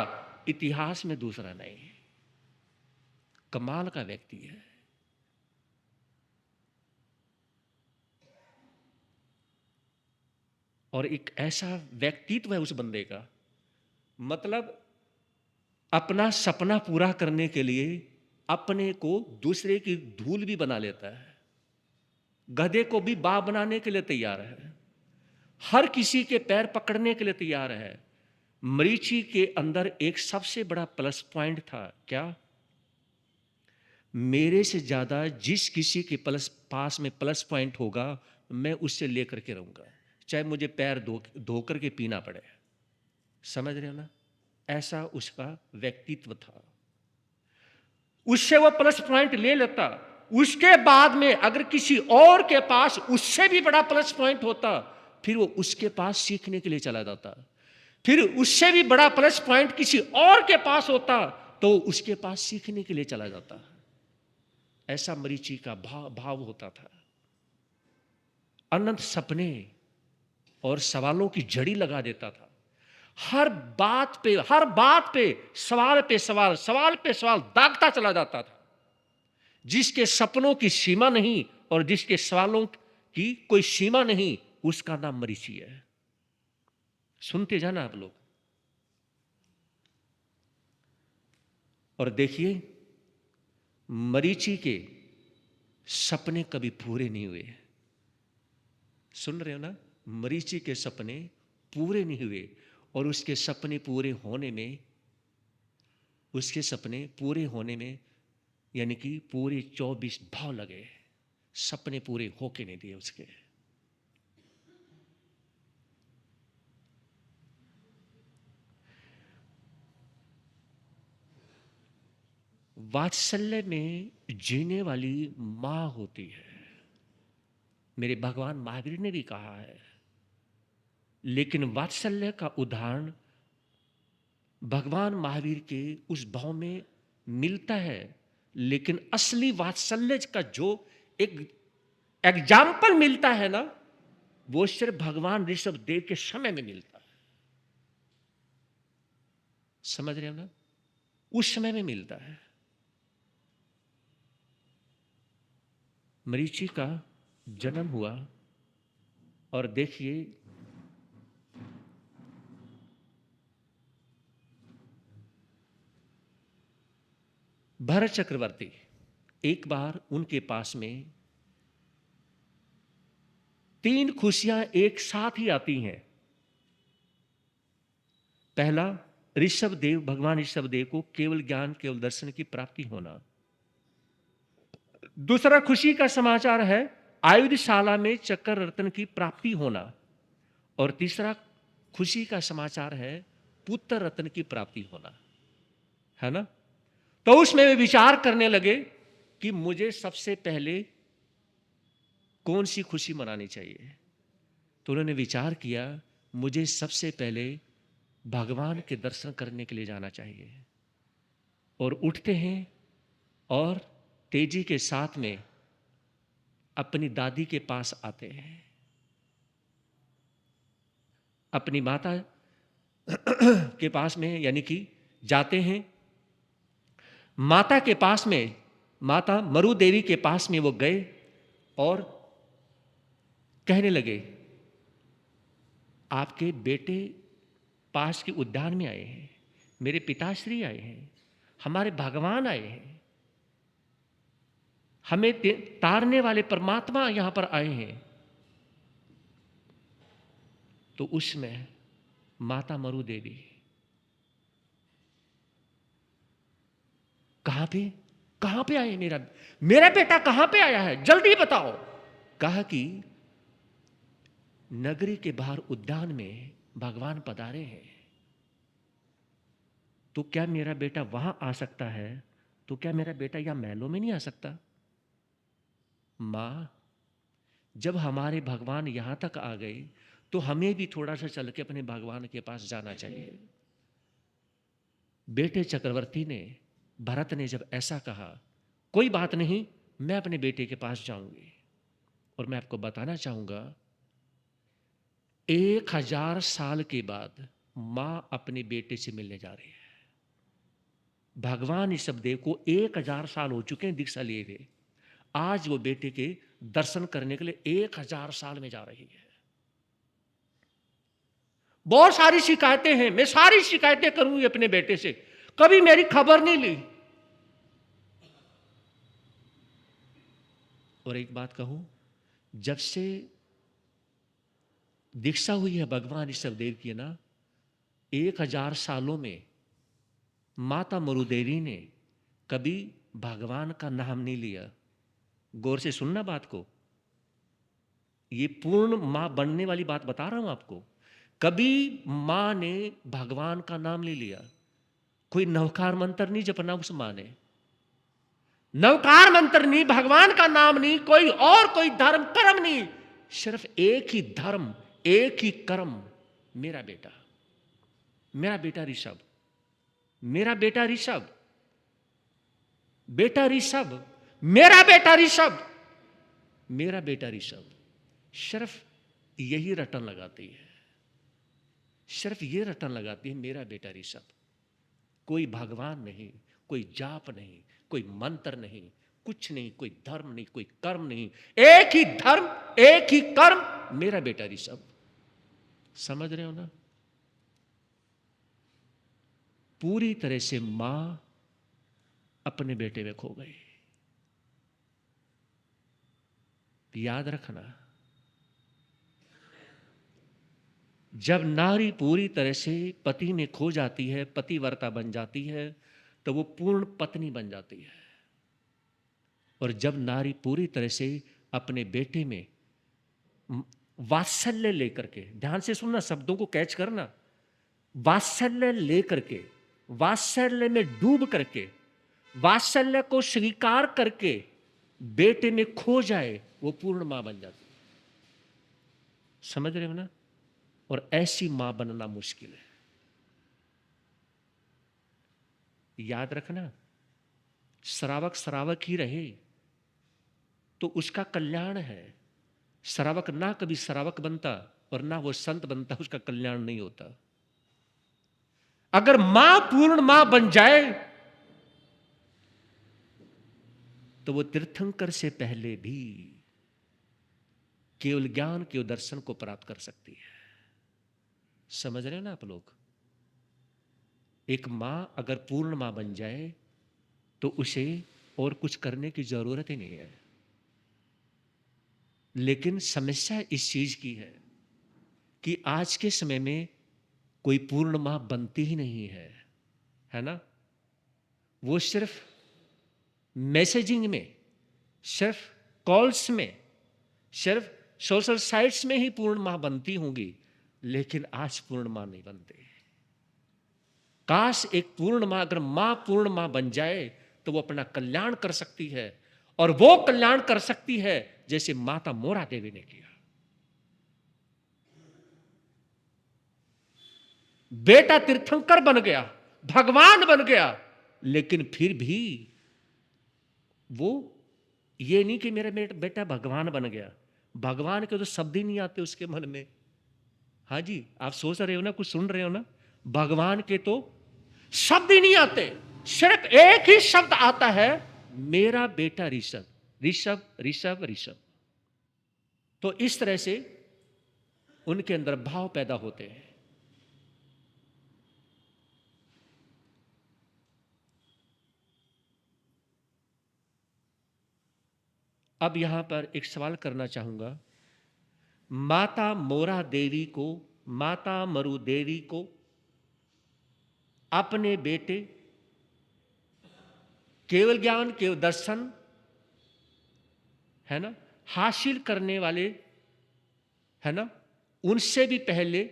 इतिहास में दूसरा नहीं है। कमाल का व्यक्ति है। और एक ऐसा व्यक्तित्व है उस बंदे का, मतलब अपना सपना पूरा करने के लिए अपने को दूसरे की धूल भी बना लेता है, गधे को भी बाप बनाने के लिए तैयार है, हर किसी के पैर पकड़ने के लिए तैयार है। मरीचि के अंदर एक सबसे बड़ा प्लस पॉइंट था, क्या? मेरे से ज्यादा जिस किसी के पास में प्लस पॉइंट होगा मैं उससे लेकर के रहूंगा, चाहे मुझे पैर धो करके पीना पड़े। समझ रहे हो ना? ऐसा उसका व्यक्तित्व था। उससे वो प्लस पॉइंट ले लेता। उसके बाद में अगर किसी और के पास उससे भी बड़ा प्लस पॉइंट होता, फिर वो उसके पास सीखने के लिए चला जाता। फिर उससे भी बड़ा प्लस पॉइंट किसी और के पास होता तो उसके पास सीखने के लिए चला जाता। ऐसा मरीचि का भाव होता था। अनंत सपने और सवालों की जड़ी लगा देता था। हर बात पे सवाल पे सवाल दागता चला जाता था। जिसके सपनों की सीमा नहीं और जिसके सवालों की कोई सीमा नहीं, उसका नाम मरीची है। सुनते जाना आप लोग। और देखिए, मरीची के सपने कभी पूरे नहीं हुए। सुन रहे हो ना? मरीची के सपने पूरे नहीं हुए, और उसके सपने पूरे होने में यानी कि पूरे 24 भाव लगे, सपने पूरे होके नहीं दिए उसके। वात्सल्य में जीने वाली मां होती है, मेरे भगवान महावीर ने भी कहा है। लेकिन वात्सल्य का उदाहरण भगवान महावीर के उस भाव में मिलता है, लेकिन असली वात्सल्य का जो एक एग्जाम्पल मिलता है ना, वो सिर्फ भगवान ऋषभ देव के समय में मिलता है। समझ रहे हो ना? उस समय में मिलता है। मरीची का जन्म हुआ, और देखिए भरत चक्रवर्ती, एक बार उनके पास में 3 खुशियां एक साथ ही आती हैं। पहला, ऋषभ देव, भगवान ऋषभ देव को केवल ज्ञान, केवल दर्शन की प्राप्ति होना। दूसरा खुशी का समाचार है आयुधशाला में चक्र रत्न की प्राप्ति होना। और तीसरा खुशी का समाचार है पुत्र रत्न की प्राप्ति होना, है ना? तो उसमें वे विचार करने लगे कि मुझे सबसे पहले कौन सी खुशी मनानी चाहिए। तो उन्होंने विचार किया, मुझे सबसे पहले भगवान के दर्शन करने के लिए जाना चाहिए। और उठते हैं और तेजी के साथ में अपनी दादी के पास आते हैं, अपनी माता के पास में यानी कि जाते हैं। माता के पास में, माता मरु देवी के पास में वो गए और कहने लगे, आपके बेटे पास के उद्यान में आए हैं, मेरे पिताश्री आए हैं, हमारे भगवान आए हैं, हमें तारने वाले परमात्मा यहां पर आए हैं। तो उसमें माता मरु देवी, कहां पे आए, मेरा बेटा कहां पे आया है, जल्दी बताओ। कहा कि नगरी के बाहर उद्यान में भगवान पधारे हैं, तो क्या मेरा बेटा वहां आ सकता है? तो क्या मेरा बेटा यहां महलों में नहीं आ सकता? मां, जब हमारे भगवान यहां तक आ गए तो हमें भी थोड़ा सा चल के अपने भगवान के पास जाना चाहिए। बेटे चक्रवर्ती ने, भरत ने जब ऐसा कहा, कोई बात नहीं, मैं अपने बेटे के पास जाऊंगी। और मैं आपको बताना चाहूंगा, 1000 साल के बाद मां अपने बेटे से मिलने जा रही है। भगवान ऋषभदेव को 1000 साल हो चुके हैं दीक्षा लिए हुए, आज वो बेटे के दर्शन करने के लिए 1000 साल में जा रही है। बहुत सारी शिकायतें हैं, मैं सारी शिकायतें करूंगी अपने बेटे से, कभी मेरी खबर नहीं ली। और एक बात कहूं, जब से दीक्षा हुई है भगवान ऋषभदेव की ना, 1000 सालों में माता मरुदेवी ने कभी भगवान का नाम नहीं लिया। गौर से सुनना बात को, ये पूर्ण मां बनने वाली बात बता रहा हूं आपको। कभी मां ने भगवान का नाम नहीं लिया, कोई नवकार मंत्र नहीं जपना उस मां ने, नवकार मंत्र नहीं, भगवान का नाम नहीं, कोई और कोई धर्म कर्म नहीं, सिर्फ एक ही धर्म, एक ही कर्म, मेरा बेटा, मेरा बेटा ऋषभ, मेरा बेटा ऋषभ, बेटा ऋषभ, मेरा बेटा ऋषभ, मेरा बेटा ऋषभ। सिर्फ यही रटन लगाती है, सिर्फ ये रटन लगाती है, मेरा बेटा ऋषभ। कोई भगवान नहीं, कोई जाप नहीं, कोई मंत्र नहीं, कुछ नहीं, कोई धर्म नहीं, कोई कर्म नहीं, एक ही धर्म, एक ही कर्म, मेरा बेटा ऋषभ। समझ रहे हो ना? पूरी तरह से मां अपने बेटे में खो गई। याद रखना, जब नारी पूरी तरह से पति में खो जाती है, पतिव्रता बन जाती है, तो वो पूर्ण पत्नी बन जाती है। और जब नारी पूरी तरह से अपने बेटे में वात्सल्य लेकर के, ध्यान से सुनना, शब्दों को कैच करना, वात्सल्य लेकर के, वात्सल्य में डूब करके, वात्सल्य को स्वीकार करके बेटे में खो जाए, वो पूर्ण मां बन जाती है। समझ रहे हो ना? और ऐसी मां बनना मुश्किल है। याद रखना, श्रावक श्रावक ही रहे तो उसका कल्याण है। श्रावक ना कभी श्रावक बनता और ना वो संत बनता, उसका कल्याण नहीं होता। अगर मां पूर्ण मां बन जाए तो वो तीर्थंकर से पहले भी केवल ज्ञान के दर्शन को प्राप्त कर सकती है। समझ रहे हो ना आप लोग? एक मां अगर पूर्ण मां बन जाए तो उसे और कुछ करने की जरूरत ही नहीं है। लेकिन समस्या इस चीज की है कि आज के समय में कोई पूर्ण मां बनती ही नहीं है ना? वो सिर्फ मैसेजिंग में, सिर्फ कॉल्स में, सिर्फ सोशल साइट्स में ही पूर्ण मां बनती होंगी, लेकिन आज पूर्ण मां नहीं बनते। काश एक पूर्ण मां, अगर मां पूर्ण मां बन जाए तो वो अपना कल्याण कर सकती है, और वो कल्याण कर सकती है जैसे माता मोरा देवी ने किया। बेटा तीर्थंकर बन गया, भगवान बन गया, लेकिन फिर भी वो ये नहीं कि मेरा बेटा भगवान बन गया। भगवान के तो शब्द ही नहीं आते उसके मन में। हाँ जी, आप सोच रहे हो ना, कुछ सुन रहे हो ना? भगवान के तो शब्द ही नहीं आते, सिर्फ एक ही शब्द आता है, मेरा बेटा ऋषभ, ऋषभ ऋषभ ऋषभ। तो इस तरह से उनके अंदर भाव पैदा होते हैं। अब यहां पर एक सवाल करना चाहूंगा। माता मोरा देवी को, माता मरु देवी को अपने बेटे केवल ज्ञान, केवल दर्शन, है ना, हासिल करने वाले, है ना, उनसे भी पहले,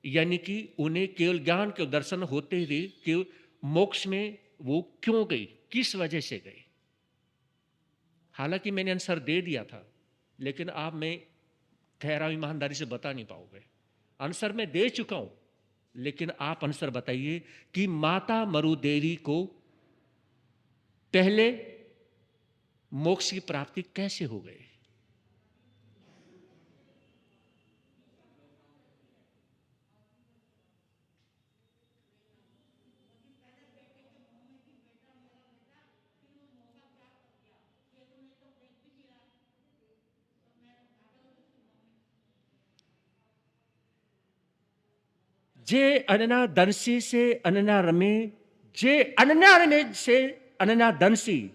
यानी कि उन्हें केवल ज्ञान, केवल दर्शन होते हुए केवल मोक्ष में वो क्यों गई, किस वजह से गई? हालांकि मैंने आंसर दे दिया था, लेकिन आप, मैं कह रहा हूं, ईमानदारी से बता नहीं पाओगे। आंसर मैं दे चुका हूं, लेकिन आप आंसर बताइए कि माता मरु देवी को पहले मोक्ष की प्राप्ति कैसे हो गई? जे अनन्या दंसी से अनन्या रमे, जे अनन्या रमे से अनन्या दंसी,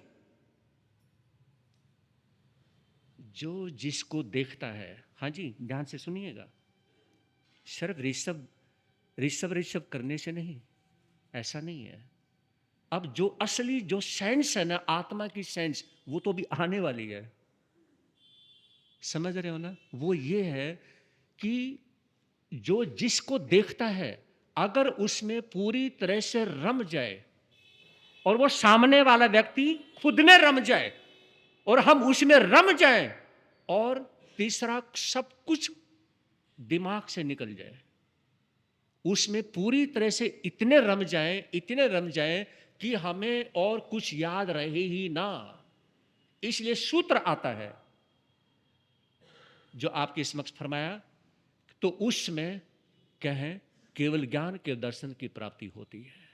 जो जिसको देखता है। हाँ जी, ध्यान से सुनिएगा, सिर्फ ऋषभ ऋषभ ऋषभ करने से नहीं, ऐसा नहीं है। अब जो असली जो सेंस है ना, आत्मा की सेंस, वो तो भी आने वाली है। समझ रहे हो ना? वो ये है कि जो जिसको देखता है, अगर उसमें पूरी तरह से रम जाए, और वो सामने वाला व्यक्ति खुद में रम जाए, और हम उसमें रम जाएं, और तीसरा सब कुछ दिमाग से निकल जाए, उसमें पूरी तरह से इतने रम जाएं, इतने रम जाएं कि हमें और कुछ याद रहे ही ना। इसलिए सूत्र आता है जो आपके समक्ष फरमाया, तो उसमें कहें केवल ज्ञान के दर्शन की प्राप्ति होती है।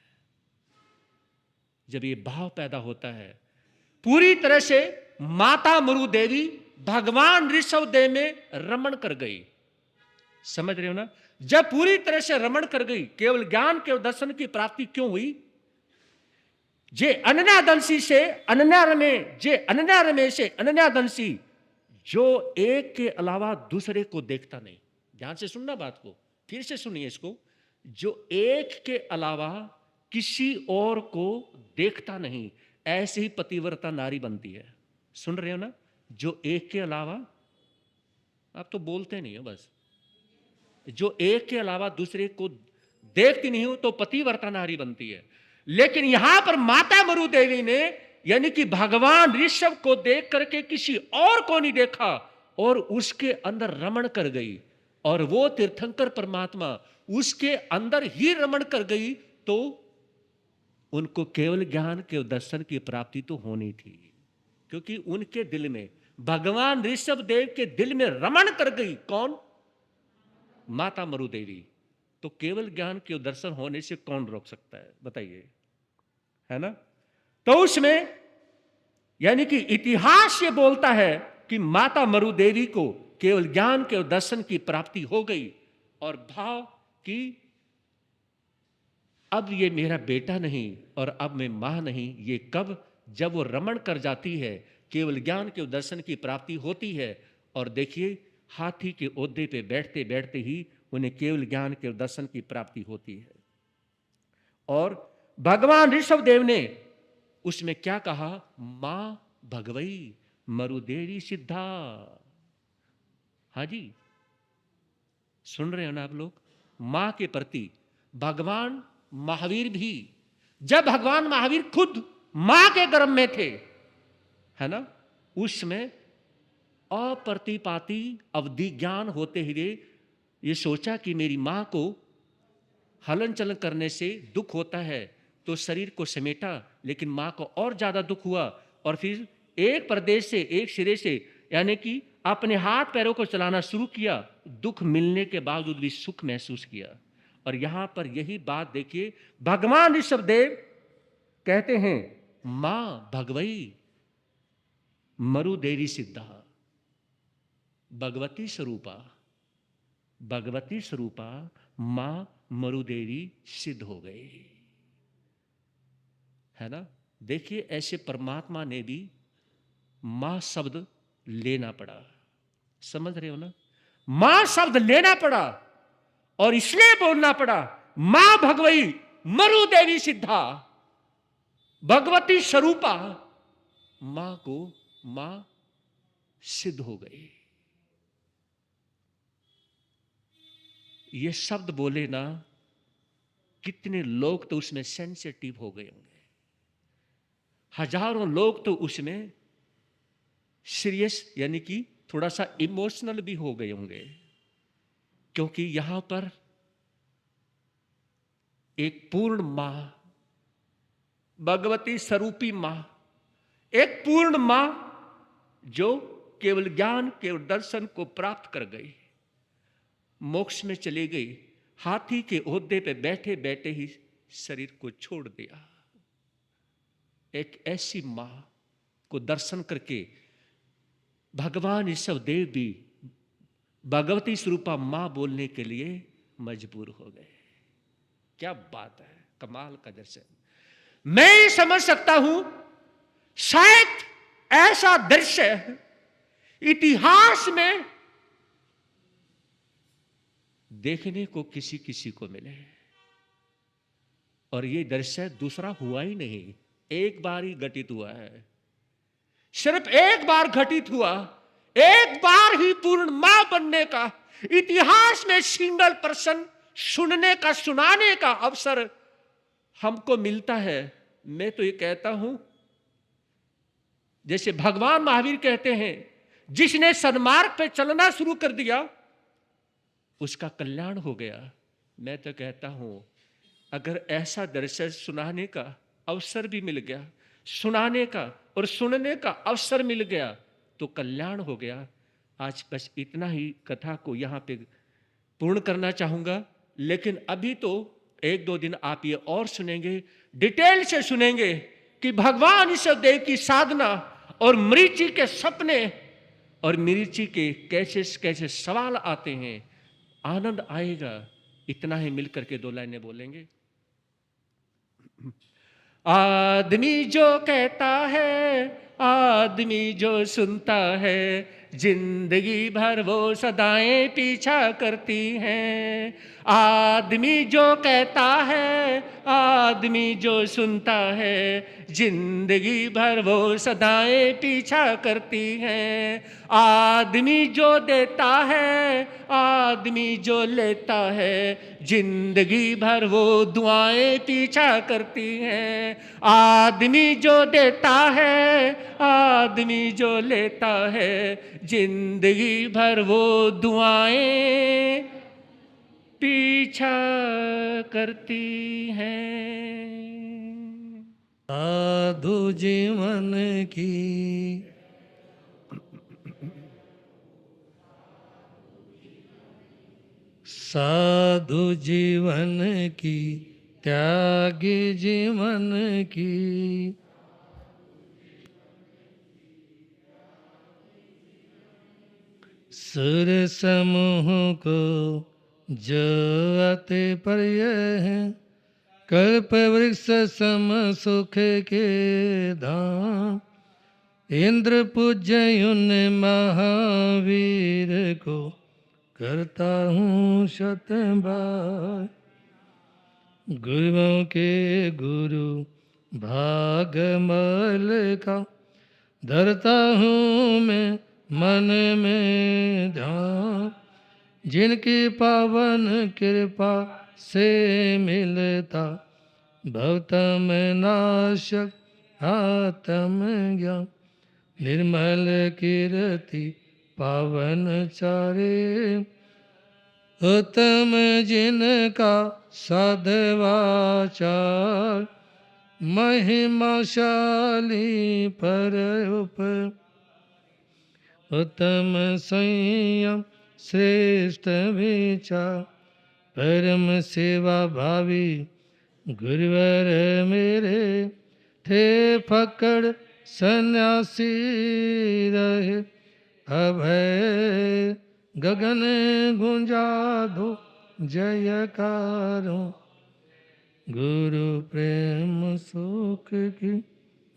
जब ये भाव पैदा होता है, पूरी तरह से माता मरु देवी भगवान ऋषभ देव में रमण कर गई। समझ रहे हो ना? जब पूरी तरह से रमण कर गई, केवल ज्ञान केवल दर्शन की प्राप्ति क्यों हुई? जे अनन्यादंशी से अनन्या रमे, जे अनन्या रमे से अनन्यादंशी, जो एक के अलावा दूसरे को देखता नहीं। ध्यान से सुनना बात को, फिर से सुनिए इसको। जो एक के अलावा किसी और को देखता नहीं, ऐसे ही पतिव्रता नारी बनती है। सुन रहे हो ना? जो एक के अलावा, आप तो बोलते नहीं हो बस, जो एक के अलावा दूसरे को देखती नहीं हो तो पतिव्रता नारी बनती है। लेकिन यहां पर माता मरु देवी ने, यानी कि भगवान ऋषभ को देख करके किसी और को नहीं देखा और उसके अंदर रमण कर गई, और वो तीर्थंकर परमात्मा उसके अंदर ही रमण कर गई, तो उनको केवल ज्ञान के दर्शन की प्राप्ति तो होनी थी, क्योंकि उनके दिल में, भगवान ऋषभ देव के दिल में रमण कर गई। कौन? माता मरु देवी। तो केवल ज्ञान के दर्शन होने से कौन रोक सकता है? बताइए, है ना? तो उसमें यानी कि इतिहास ये बोलता है कि माता मरु देवी को केवल ज्ञान के दर्शन की प्राप्ति हो गई, और भाव कि अब ये मेरा बेटा नहीं और अब मैं मां नहीं। ये कब? जब वो रमण कर जाती है, केवल ज्ञान के दर्शन की प्राप्ति होती है। और देखिए, हाथी के ओहदे पे बैठते बैठते ही उन्हें केवल ज्ञान के दर्शन की प्राप्ति होती है। और भगवान ऋषभ देव ने उसमें क्या कहा? मां भगवई मरुदेवी सिद्धा। हाँ जी, सुन रहे हो ना आप लोग? मां के प्रति भगवान महावीर भी, जब भगवान महावीर खुद मां के गर्भ में थे, है ना, उसमें अप्रतिपाती अवधि ज्ञान होते हुए ये सोचा कि मेरी मां को हलन चलन करने से दुख होता है, तो शरीर को समेटा, लेकिन मां को और ज्यादा दुख हुआ, और फिर एक प्रदेश से, एक सिरे से, यानी कि अपने हाथ पैरों को चलाना शुरू किया। दुख मिलने के बावजूद भी सुख महसूस किया। और यहां पर यही बात देखिए, भगवान ऋषभ देव कहते हैं मां भगवई मरु देवी सिद्धा, भगवती स्वरूपा, भगवती स्वरूपा मां मरु देवी सिद्ध हो गई, है ना? देखिए, ऐसे परमात्मा ने भी मां शब्द लेना पड़ा। समझ रहे हो ना? मां शब्द लेना पड़ा, और इसलिए बोलना पड़ा मां भगवई मरु देवी सिद्धा, भगवती स्वरूपा मां को मां सिद्ध हो गई। ये शब्द बोले ना, कितने लोग तो उसमें सेंसिटिव हो गए होंगे, हजारों लोग तो उसमें सीरियस, यानी कि थोड़ा सा इमोशनल भी हो गए होंगे, क्योंकि यहां पर एक पूर्ण मां, भगवती स्वरूपी मां, एक पूर्ण मां जो केवल ज्ञान केवल दर्शन को प्राप्त कर गई, मोक्ष में चली गई, हाथी के ओहदे पे बैठे बैठे ही शरीर को छोड़ दिया। एक ऐसी मां को दर्शन करके भगवान ऋषभ देव भी भगवती स्वरूपा मां बोलने के लिए मजबूर हो गए। क्या बात है, कमाल का दर्शन। मैं समझ सकता हूं, शायद ऐसा दृश्य इतिहास में देखने को किसी किसी को मिले, और ये दृश्य दूसरा हुआ ही नहीं, एक बार ही घटित हुआ है। सिर्फ एक बार घटित हुआ, एक बार ही पूर्ण मां बनने का इतिहास में सिंगल पर्सन सुनने का, सुनाने का अवसर हमको मिलता है। मैं तो ये कहता हूं, जैसे भगवान महावीर कहते हैं, जिसने सन्मार्ग पे चलना शुरू कर दिया उसका कल्याण हो गया। मैं तो कहता हूं, अगर ऐसा दृश्य सुनाने का अवसर भी मिल गया, सुनाने का और सुनने का अवसर मिल गया, तो कल्याण हो गया। आज बस इतना ही कथा को यहाँ पे पूर्ण करना चाहूँगा, लेकिन अभी तो एक दो दिन आप ये और सुनेंगे, डिटेल से सुनेंगे कि भगवान ईश्वरदेव की साधना और मरीचि के सपने और मरीचि के कैसे कैसे सवाल आते हैं, आनंद आएगा। इतना ही मिलकर के दो लाइनें बोलेंगे। आदमी जो कहता है, आदमी जो सुनता है, जिंदगी भर वो सदाएं पीछा करती हैं। आदमी जो कहता है, आदमी जो सुनता है, जिंदगी भर वो सदाएं पीछा करती हैं। आदमी जो देता है, आदमी जो लेता है, जिंदगी भर वो दुआएं पीछा करती हैं। आदमी जो देता है, आदमी जो लेता है, जिंदगी भर वो दुआएं पीछा करती हैं। साधु जीवन की साधु जीवन की त्यागी जीवन की सुर समूह को जो अति प्रिय है, कल्प वृक्ष सम सुख के धाम। इंद्र पूज्य उन महावीर को करता हूँ शतबार। गुरुओं के गुरु भागमल का धरता हूँ मैं मन में ध्यान। जिनकी पावन कृपा से मिलता भवतम नाशक आत्म ज्ञान। निर्मल कीर्ति पावन चारे, उत्तम जिनका साधवाचार। महिमाशाली पर उत्तम संयम श्रेष्ठ विचार। परम सेवा भावी गुरुवर मेरे, थे फकड़ सन्यासी रहे। अभय गगन गुंजा दो जयकारों। गुरु प्रेम सुख की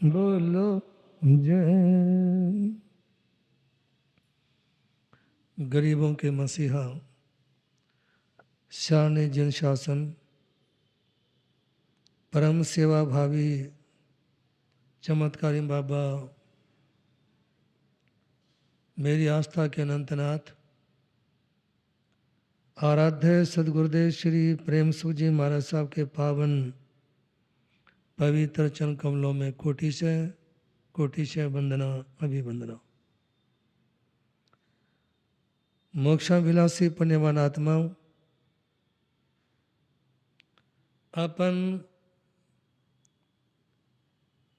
बोलो जय। गरीबों के मसीहा शान जन शासन परम सेवा भावी चमत्कारी बाबा, मेरी आस्था के अनंतनाथ, आराध्य सदगुरुदेव श्री प्रेम सुख जी महाराज साहब के पावन पवित्र चरण कमलों में कोटिशय वंदना अभिवंदना। मोक्षाभिलाषी पुण्यवान आत्माओं, अपन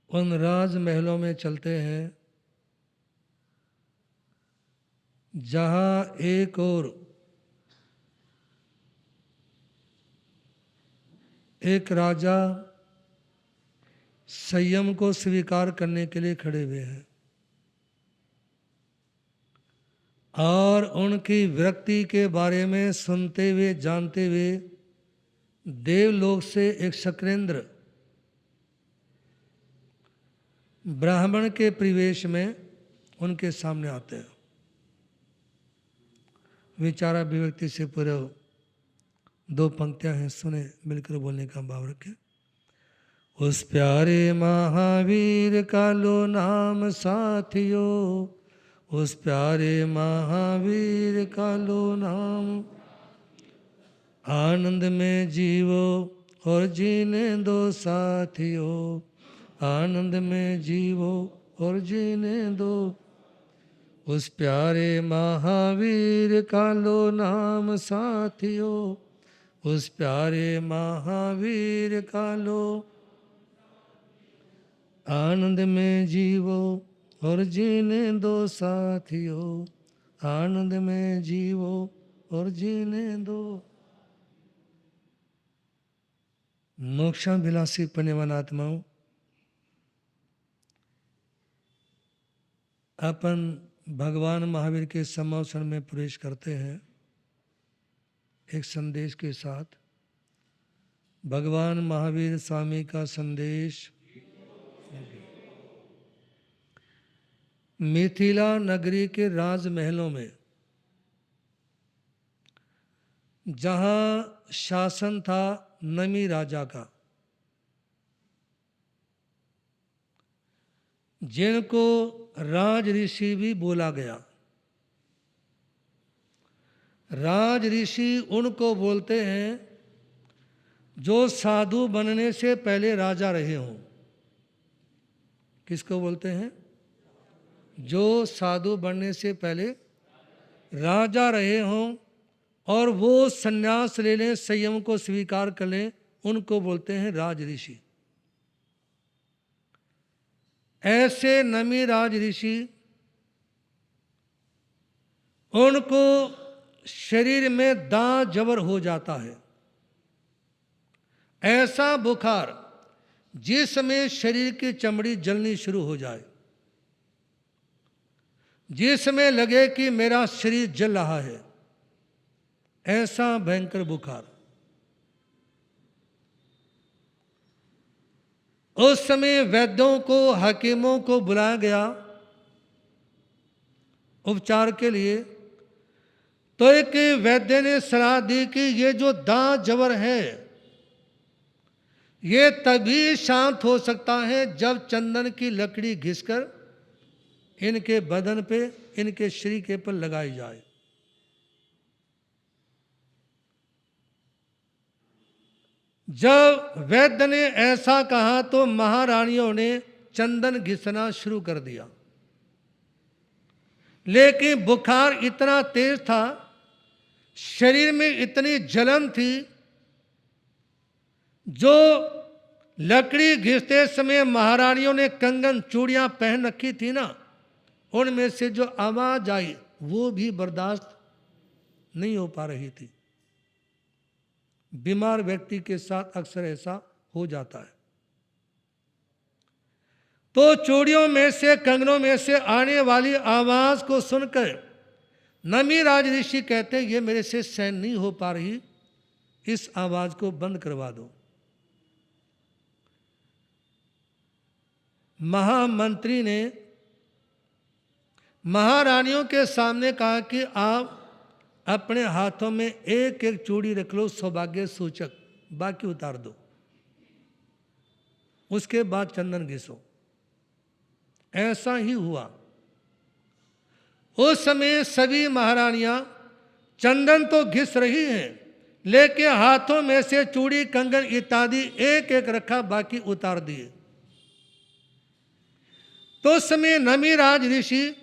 उन राजमहलों में चलते हैं जहाँ एक और एक राजा संयम को स्वीकार करने के लिए खड़े हुए हैं और उनकी विरक्ति के बारे में सुनते हुए जानते हुए देवलोक से एक शक्रेंद्र ब्राह्मण के परिवेश में उनके सामने आते हैं। विचारा विभक्ति से पूर्व दो पंक्तियां हैं, सुने, मिलकर बोलने का भाव रखें। उस प्यारे महावीर का लो नाम साथियों, उस प्यारे महावीर का लो नाम। आनंद में जीवो और जीने दो साथियों, आनंद में जीवो और जीने दो। उस प्यारे महावीर का लो नाम साथियों, उस प्यारे महावीर का लो। आनंद में जीवो और जीने दो साथियों, आनंद में जीवो और जीने दो। मोक्षाभिलाषी पुण्यवान आत्माओं, अपन भगवान महावीर के सम्मोहन में प्रवेश करते हैं एक संदेश के साथ। भगवान महावीर स्वामी का संदेश। मिथिला नगरी के राजमहलों में जहाँ शासन था नमी राजा का, जिनको राज ऋषि भी बोला गया। राज ऋषि उनको बोलते हैं जो साधु बनने से पहले राजा रहे हों। किसको बोलते हैं? जो साधु बनने से पहले राजा रहे हों और वो संन्यास ले लें, संयम को स्वीकार कर लें, उनको बोलते हैं राज ऋषि। ऐसे नमी राज ऋषि, उनको शरीर में दांत जबर हो जाता है। ऐसा बुखार जिसमें शरीर की चमड़ी जलनी शुरू हो जाए, जिसमें लगे कि मेरा शरीर जल रहा है, ऐसा भयंकर बुखार। उस समय वैद्यों को, हकीमों को बुलाया गया उपचार के लिए। तो एक वैद्य ने सलाह दी कि ये जो दांत जबर है ये तभी शांत हो सकता है जब चंदन की लकड़ी घिसकर इनके बदन पे, इनके शरीर के पर लगाई जाए। जब वैद्य ने ऐसा कहा तो महारानियों ने चंदन घिसना शुरू कर दिया, लेकिन बुखार इतना तेज था, शरीर में इतनी जलन थी, जो लकड़ी घिसते समय महारानियों ने कंगन चूड़ियां पहन रखी थी ना, उनमें से जो आवाज आई वो भी बर्दाश्त नहीं हो पा रही थी। बीमार व्यक्ति के साथ अक्सर ऐसा हो जाता है। तो चूड़ियों में से, कंगनों में से आने वाली आवाज को सुनकर नमी राज ऋषि कहते हैं ये मेरे से सहन नहीं हो पा रही, इस आवाज को बंद करवा दो। महामंत्री ने महारानियों के सामने कहा कि आप अपने हाथों में एक एक चूड़ी रख लो सौभाग्य सूचक, बाकी उतार दो, उसके बाद चंदन घिसो। ऐसा ही हुआ। उस समय सभी महारानियां चंदन तो घिस रही हैं, लेकिन हाथों में से चूड़ी, कंगन इत्यादि एक एक रखा, बाकी उतार दिए। तो उस समय नमी राज ऋषि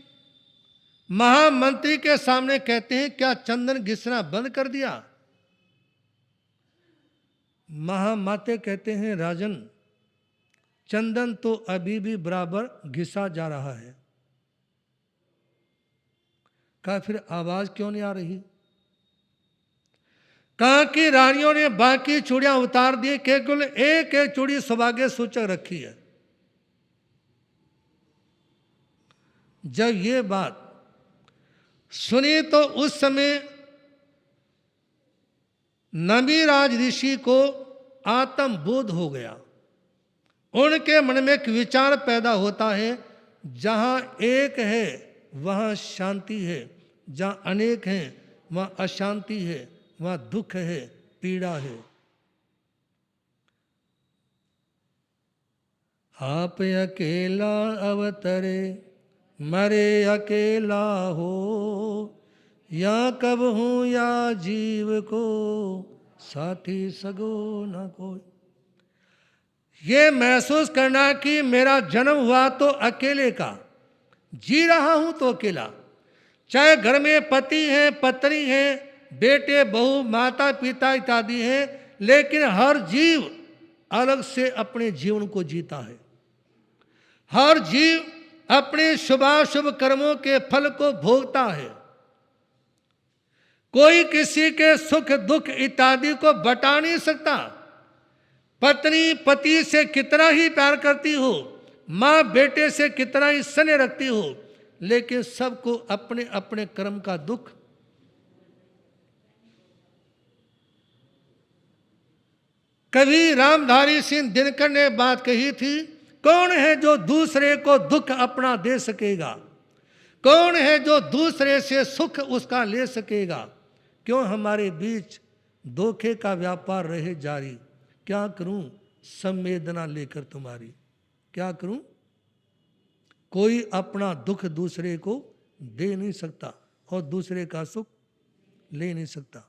महामंत्री के सामने कहते हैं क्या चंदन घिसना बंद कर दिया? महामाते कहते हैं राजन, चंदन तो अभी भी बराबर घिसा जा रहा है। कहा फिर आवाज क्यों नहीं आ रही? कहा कि रानियों ने बाकी चूड़ियां उतार दी, केवल एक एक चूड़ी सौभाग्य सूचक रखी है। जब ये बात सुनी तो उस समय नमी राज ऋषि को आत्मबोध हो गया। उनके मन में एक विचार पैदा होता है, जहां एक है वहां शांति है, जहां अनेक हैं वहां अशांति है, वहां दुख है, पीड़ा है। आप अकेला अवतरे मरे अकेला हो, या कब हूँ या जीव को साथी सगो न कोई। ये महसूस करना कि मेरा जन्म हुआ तो अकेले का, जी रहा हूं तो अकेला। चाहे घर में पति हैं, पत्नी हैं, बेटे, बहू, माता पिता इत्यादि हैं, लेकिन हर जीव अलग से अपने जीवन को जीता है। हर जीव अपने शुभाशुभ कर्मों के फल को भोगता है। कोई किसी के सुख दुख इत्यादि को बता नहीं सकता। पत्नी पति से कितना ही प्यार करती हो, माँ बेटे से कितना ही स्नेह रखती हो, लेकिन सबको अपने अपने कर्म का दुख। कवि रामधारी सिंह दिनकर ने बात कही थी, कौन है जो दूसरे को दुख अपना दे सकेगा, कौन है जो दूसरे से सुख उसका ले सकेगा, क्यों हमारे बीच धोखे का व्यापार रहे जारी, क्या करूं संवेदना लेकर तुम्हारी, क्या करूं। कोई अपना दुख दूसरे को दे नहीं सकता और दूसरे का सुख ले नहीं सकता।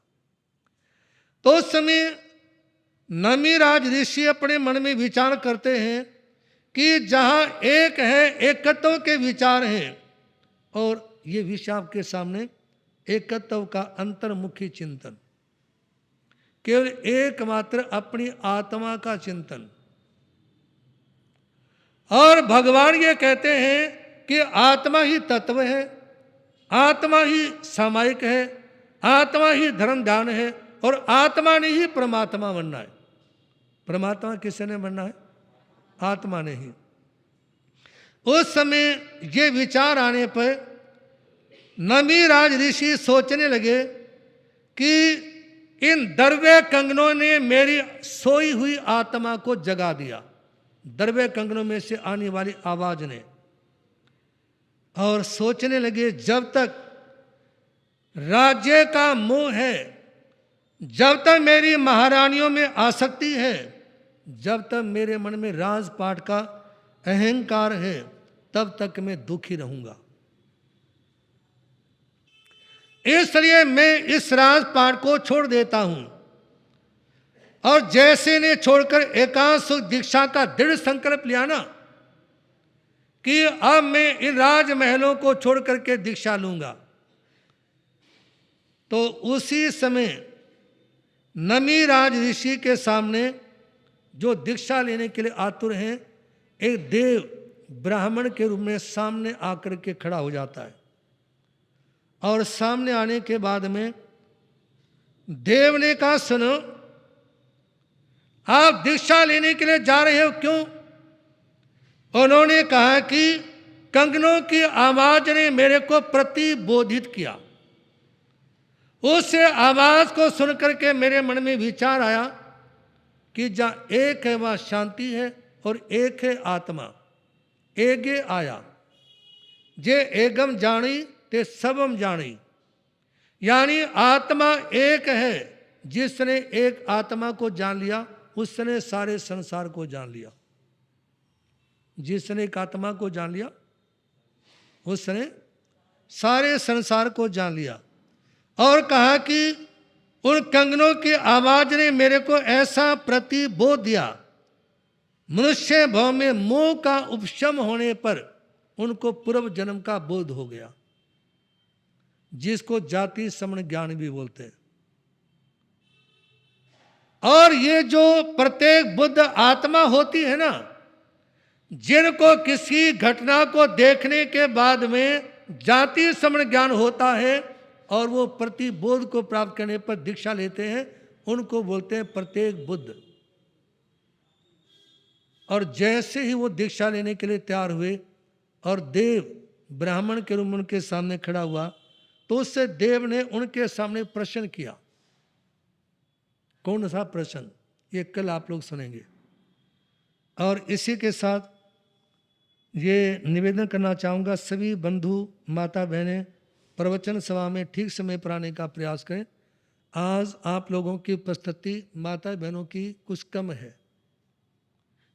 तो उस समय नमीराज ऋषि अपने मन में विचार करते हैं कि जहां एक है, एकत्व के विचार हैं, और ये विषय आपके सामने एकत्व का अंतर्मुखी चिंतन, केवल एकमात्र अपनी आत्मा का चिंतन। और भगवान ये कहते हैं कि आत्मा ही तत्व है, आत्मा ही सामायिक है, आत्मा ही धर्म ध्यान है, और आत्मा ने ही परमात्मा बनना है। परमात्मा किसने बनना है? आत्मा ने ही। उस समय ये विचार आने पर नमीराज ऋषि सोचने लगे कि इन द्रव्य कंगनों ने मेरी सोई हुई आत्मा को जगा दिया, द्रव्य कंगनों में से आने वाली आवाज ने। और सोचने लगे जब तक राज्य का मोह है, जब तक मेरी महारानियों में आसक्ति है, जब तक मेरे मन में राजपाट का अहंकार है, तब तक मैं दुखी रहूंगा। इसलिए मैं इस राजपाट को छोड़ देता हूं। और जैसे ने छोड़कर एकांत सुख दीक्षा का दृढ़ संकल्प लिया ना कि अब मैं इन राजमहलों को छोड़ करके दीक्षा लूंगा, तो उसी समय नमीराज ऋषि के सामने जो दीक्षा लेने के लिए आतुर हैं, एक देव ब्राह्मण के रूप में सामने आकर के खड़ा हो जाता है। और सामने आने के बाद में देव ने कहा, सुनो, आप दीक्षा लेने के लिए जा रहे हो, क्यों? उन्होंने कहा कि कंगनों की आवाज ने मेरे को प्रतिबोधित किया। उस आवाज को सुनकर के मेरे मन में विचार आया कि जहाँ एक है वहाँ शांति है और एक है आत्मा। एगे आया जे एगम जानी ते सबम जानी, यानी आत्मा एक है। जिसने एक आत्मा को जान लिया उसने सारे संसार को जान लिया। जिसने एक आत्मा को जान लिया उसने सारे संसार को जान लिया। और कहा कि उन कंगनों की आवाज ने मेरे को ऐसा प्रतिबोध दिया, मनुष्य भाव में मोह का उपशम होने पर उनको पूर्व जन्म का बोध हो गया, जिसको जाति समण ज्ञान भी बोलते हैं। और ये जो प्रत्येक बुद्ध आत्मा होती है ना, जिनको किसी घटना को देखने के बाद में जाति समण ज्ञान होता है और वो प्रतिबोध को प्राप्त करने पर दीक्षा लेते हैं, उनको बोलते हैं प्रत्येक बुद्ध। और जैसे ही वो दीक्षा लेने के लिए तैयार हुए और देव ब्राह्मण के रूप में उनके सामने खड़ा हुआ, तो उससे देव ने उनके सामने प्रश्न किया। कौन सा प्रश्न, ये कल आप लोग सुनेंगे। और इसी के साथ ये निवेदन करना चाहूँगा, सभी बंधु माता बहनें प्रवचन सभा में ठीक समय पर आने का प्रयास करें। आज आप लोगों की उपस्थिति माता बहनों की कुछ कम है।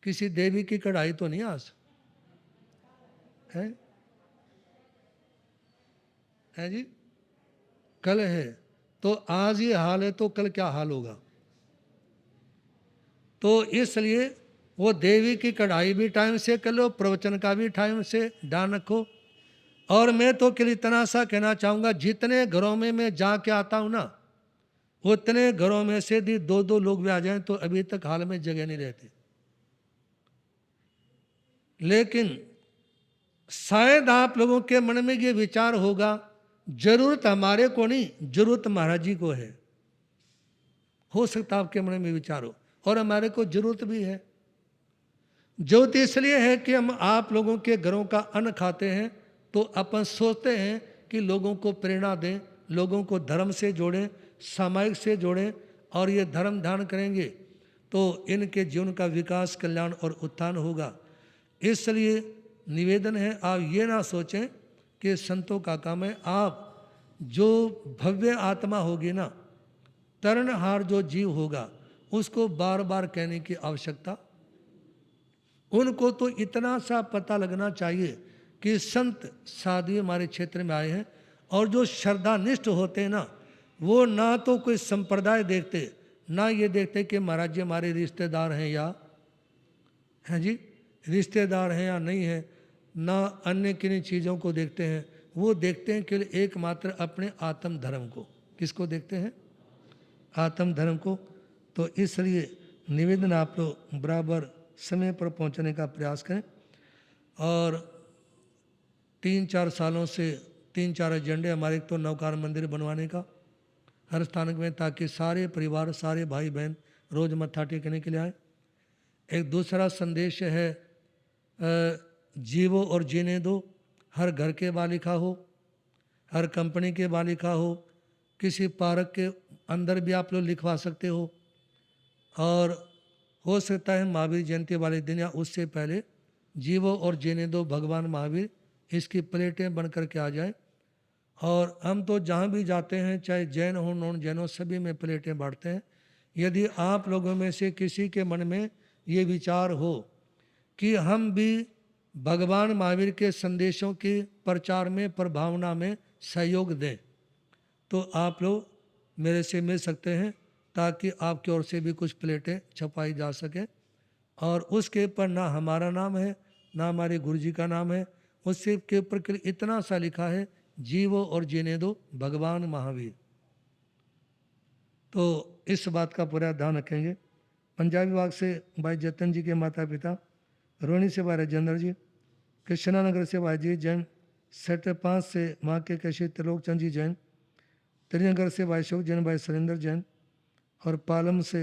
किसी देवी की कढ़ाई तो नहीं आज है, है जी? कल है, तो आज ये हाल है तो कल क्या हाल होगा। तो इसलिए वो देवी की कढ़ाई भी टाइम से कर लो, प्रवचन का भी टाइम से ध्यान रखो। और मैं तो के लिए इतना सा कहना चाहूँगा, जितने घरों में मैं जाके आता हूँ ना, उतने घरों में से भी 2-2 लोग भी आ जाएं तो अभी तक हाल में जगह नहीं रहती। लेकिन शायद आप लोगों के मन में ये विचार होगा, जरूरत हमारे को नहीं, जरूरत महाराज जी को है। हो सकता आपके मन में विचार हो, और हमारे को जरूरत भी है। जरूरत इसलिए है कि हम आप लोगों के घरों का अन्न खाते हैं तो अपन सोचते हैं कि लोगों को प्रेरणा दें, लोगों को धर्म से जोड़ें, सामाजिक से जोड़ें, और ये धर्म ध्यान करेंगे तो इनके जीवन का विकास, कल्याण और उत्थान होगा। इसलिए निवेदन है, आप ये ना सोचें कि संतों का काम है। आप जो भव्य आत्मा होगी ना, तरणहार जो जीव होगा, उसको बार बार कहने की आवश्यकता, उनको तो इतना सा पता लगना चाहिए कि संत साधु हमारे क्षेत्र में आए हैं। और जो श्रद्धानिष्ठ होते हैं ना, वो ना तो कोई संप्रदाय देखते, ना ये देखते कि महाराज जी हमारे रिश्तेदार हैं या हैं जी रिश्तेदार हैं या नहीं है, ना अन्य किन्हीं चीज़ों को देखते हैं। वो देखते हैं केवल एकमात्र अपने आत्म धर्म को। किसको देखते हैं? आत्म धर्म को। तो इसलिए निवेदन, आप लोग बराबर समय पर पहुंचने का प्रयास करें। और 3-4 सालों से 3-4 एजेंडे हमारे, तो नवकार मंदिर बनवाने का हर स्थान में, ताकि सारे परिवार, सारे भाई बहन रोज़ मत्था टेकने के लिए आए। एक दूसरा संदेश है, जीवो और जीने दो। हर घर के बाहर लिखा हो, हर कंपनी के बाहर लिखा हो, किसी पार्क के अंदर भी आप लोग लिखवा सकते हो। और हो सकता है महावीर जयंती वाले दिन या उससे पहले जीवो और जीने दो भगवान महावीर, इसकी प्लेटें बन कर के आ जाए। और हम तो जहाँ भी जाते हैं, चाहे जैन हो नॉन जैन हो, सभी में प्लेटें बांटते हैं। यदि आप लोगों में से किसी के मन में ये विचार हो कि हम भी भगवान महावीर के संदेशों के प्रचार में, प्रभावना में सहयोग दें, तो आप लोग मेरे से मिल सकते हैं, ताकि आपकी ओर से भी कुछ प्लेटें छपाई जा सके। और उसके ऊपर ना हमारा नाम है, ना हमारे गुरु जी का नाम है, उससे के ऊपर इतना सा लिखा है, जीवो और जीने दो भगवान महावीर। तो इस बात का पूरा ध्यान रखेंगे। पंजाबी विभाग से भाई जतन जी के माता पिता, रोहिणी से भाई राजेंद्र जी, कृष्णानगर से भाई जी जैन, सेक्टर 5 से माँ के कैशी त्रिलोक चंद जी जैन, त्रिनगर से भाई शोक जैन, भाई सुरेंद्र जैन, और पालम से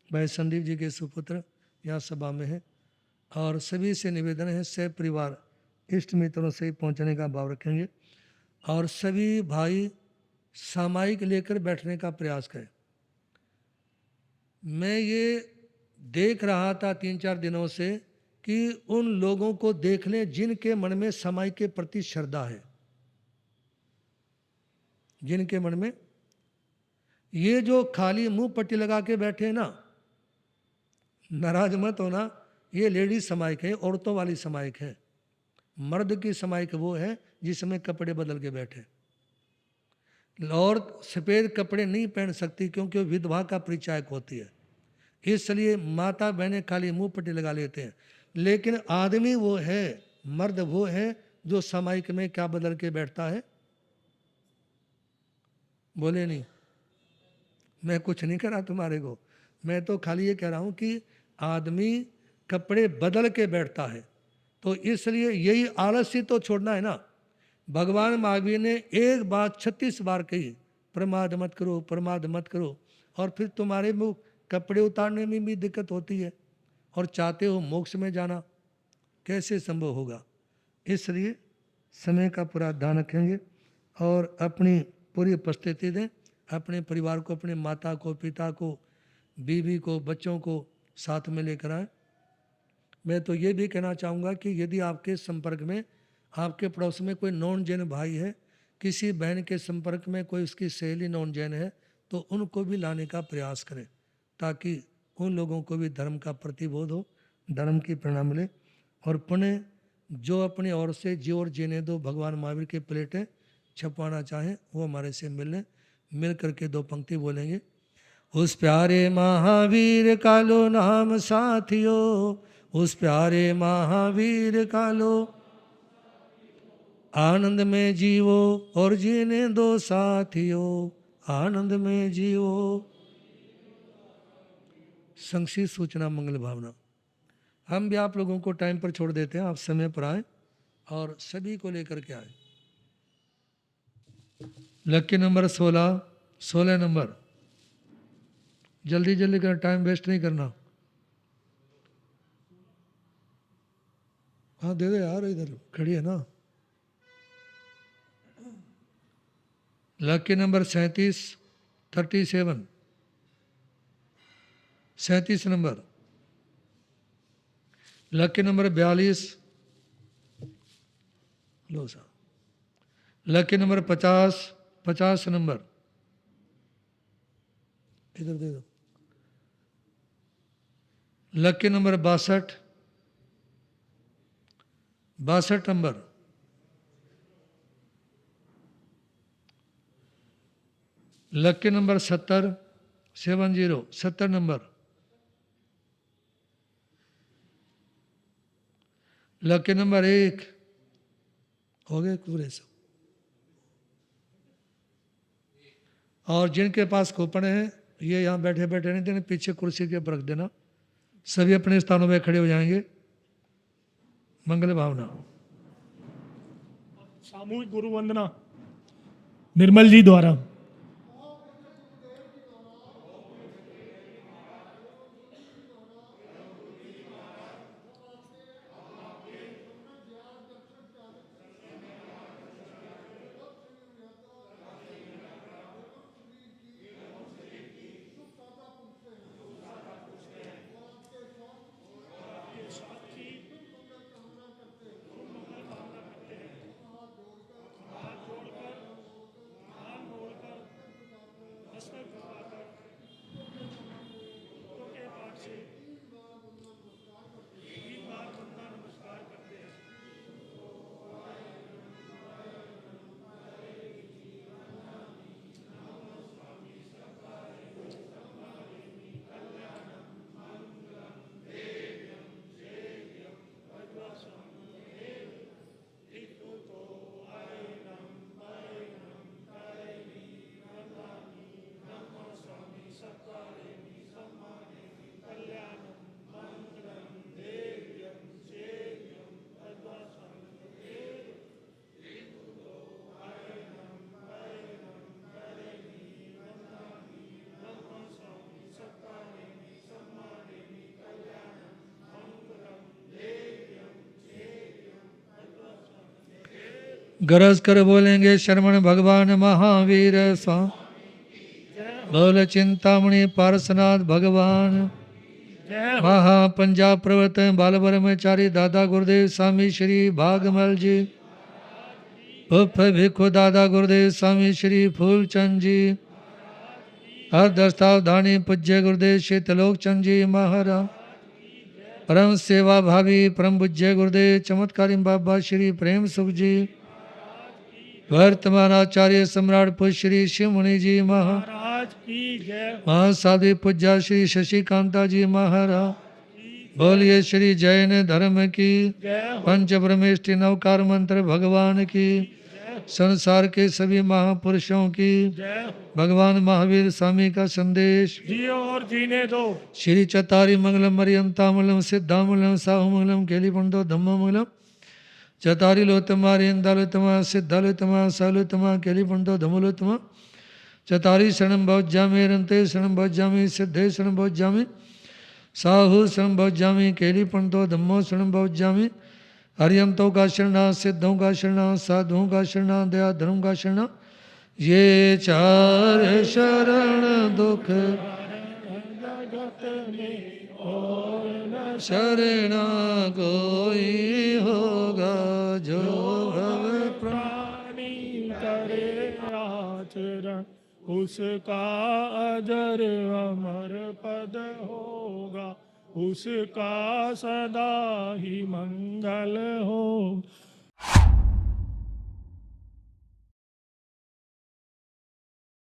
भाई संदीप जी के सुपुत्र यहाँ सभा में है। और सभी से निवेदन है, सह परिवार इष्ट मित्रों से पहुँचने का भाव रखेंगे। और सभी भाई सामायिक लेकर बैठने का प्रयास करें। मैं ये देख रहा था 3-4 दिनों से कि उन लोगों को देख लें जिनके मन में समाज के प्रति श्रद्धा है, जिनके मन में, ये जो खाली मुंह पट्टी लगा के बैठे ना, नाराज मत होना, ये लेडीज समायिक है, औरतों वाली समायिक है। मर्द की समायिक वो है जिसमें कपड़े बदल के बैठे। औरत सफ़ेद कपड़े नहीं पहन सकती क्योंकि वो विधवा का परिचायक होती है, इसलिए माता बहनें खाली मुंह पट्टी लगा लेते हैं। लेकिन आदमी वो है, मर्द वो है जो समायिक में क्या बदल के बैठता है? बोले नहीं, मैं कुछ नहीं कह रहा तुम्हारे को, मैं तो खाली ये कह रहा हूँ कि आदमी कपड़े बदल के बैठता है। तो इसलिए यही आलस्य तो छोड़ना है ना। भगवान महावीर ने एक बात 36 बार कही, प्रमाद मत करो, प्रमाद मत करो। और फिर तुम्हारे मुख कपड़े उतारने में भी दिक्कत होती है और चाहते हो मोक्ष में जाना, कैसे संभव होगा? इसलिए समय का पूरा ध्यान रखेंगे और अपनी पूरी उपस्थिति दें। अपने परिवार को, अपने माता को, पिता को, बीवी को, बच्चों को साथ में लेकर आएँ। मैं तो ये भी कहना चाहूँगा कि यदि आपके संपर्क में, आपके पड़ोस में कोई नॉन जैन भाई है, किसी बहन के संपर्क में कोई उसकी सहेली नॉन जैन है, तो उनको भी लाने का प्रयास करें, ताकि उन लोगों को भी धर्म का प्रतिबोध हो, धर्म की प्रेरणा मिले। और पुण्य जो अपनी ओर से जी और जीने दो भगवान महावीर की प्लेटें छपवाना चाहें, वो हमारे से मिल करके 2 पंक्ति बोलेंगे। उस प्यारे महावीर का लो नाम साथियों, उस प्यारे महावीर का लो आनंद में जीवो और जीने दो साथियों, आनंद में जीवो। संक्षिप्त सूचना मंगल भावना। हम भी आप लोगों को टाइम पर छोड़ देते हैं, आप समय पर आए और सभी को लेकर के आए। लकी नंबर 16 नंबर, जल्दी जल्दी कर, टाइम वेस्ट नहीं करना। हाँ दे दो यार, इधर खड़ी है ना। Lucky number 37 number. Lucky number 42। लो साहब। Lucky number 50 number. इधर दे दो। Lucky number 62 number. Lucky number 70 number. Lucky number 1 हो गए पूरे सब। और जिनके पास कूपन है ये यहाँ बैठे बैठे नहीं देने, पीछे कुर्सी के ऊपर रख देना। सभी अपने स्थानों में खड़े हो जाएंगे। मंगल भावना। सामूहिक गुरु वंदना निर्मल जी द्वारा। गरज कर बोलेंगे शरवण भगवान महावीर स्वामी। बोल चिंतामणि पार्श्वनाथ भगवान। महापंजाब प्रवर्तन बाल ब्रह्मचारी दादा गुरुदेव स्वामी श्री भागमल जी। उप भिक्खु दादा गुरुदेव स्वामी श्री फूलचंद जी। अर्धस्थावधानी पूज्य गुरुदेव श्री त्रिलोक चंद जी महाराज। परम सेवा भावी परम पूज्य गुरुदेव चमत्कारी बाबा श्री प्रेम सुख जी। वर्तमान आचार्य सम्राट पुष्य श्री शिव मुनि जी महाराज की जय। महासाधु पूज्य श्री शशिकांता जी महाराज। बोलिए श्री जैन धर्म की जय। पंच ब्रह्मेष्टि नवकार मंत्र भगवान की। संसार के सभी महापुरुषों की जय। भगवान महावीर स्वामी का संदेश। जियो और जीने दो। श्री चतारी मंगलम मरियंतामूलम सिद्धामूलम साहुमूलम केलिपुंडो धम्ममूलम चतारी लोतमा रेंदालोतमा सिद्धालोतमा सालोतमा केलिपुंडो धमुलोतमा चतारी शरणम भवज्जामि रंते शरणम भवज्जामि सिद्धे शरणम भवज्जामि साहु शरणम भवज्जामि केलिपुंडो धम्मो शरणम भवज्जामि। हरियंतों का शरणा सिद्धों का शरणा साधुओं का शरणा दया धर्म का शरणा। ये चार शरण दुख शरणा कोई होगा जो भव प्राणी करे आचरण उसका अजर अमर पद होगा। उसका सदा ही मंगल हो।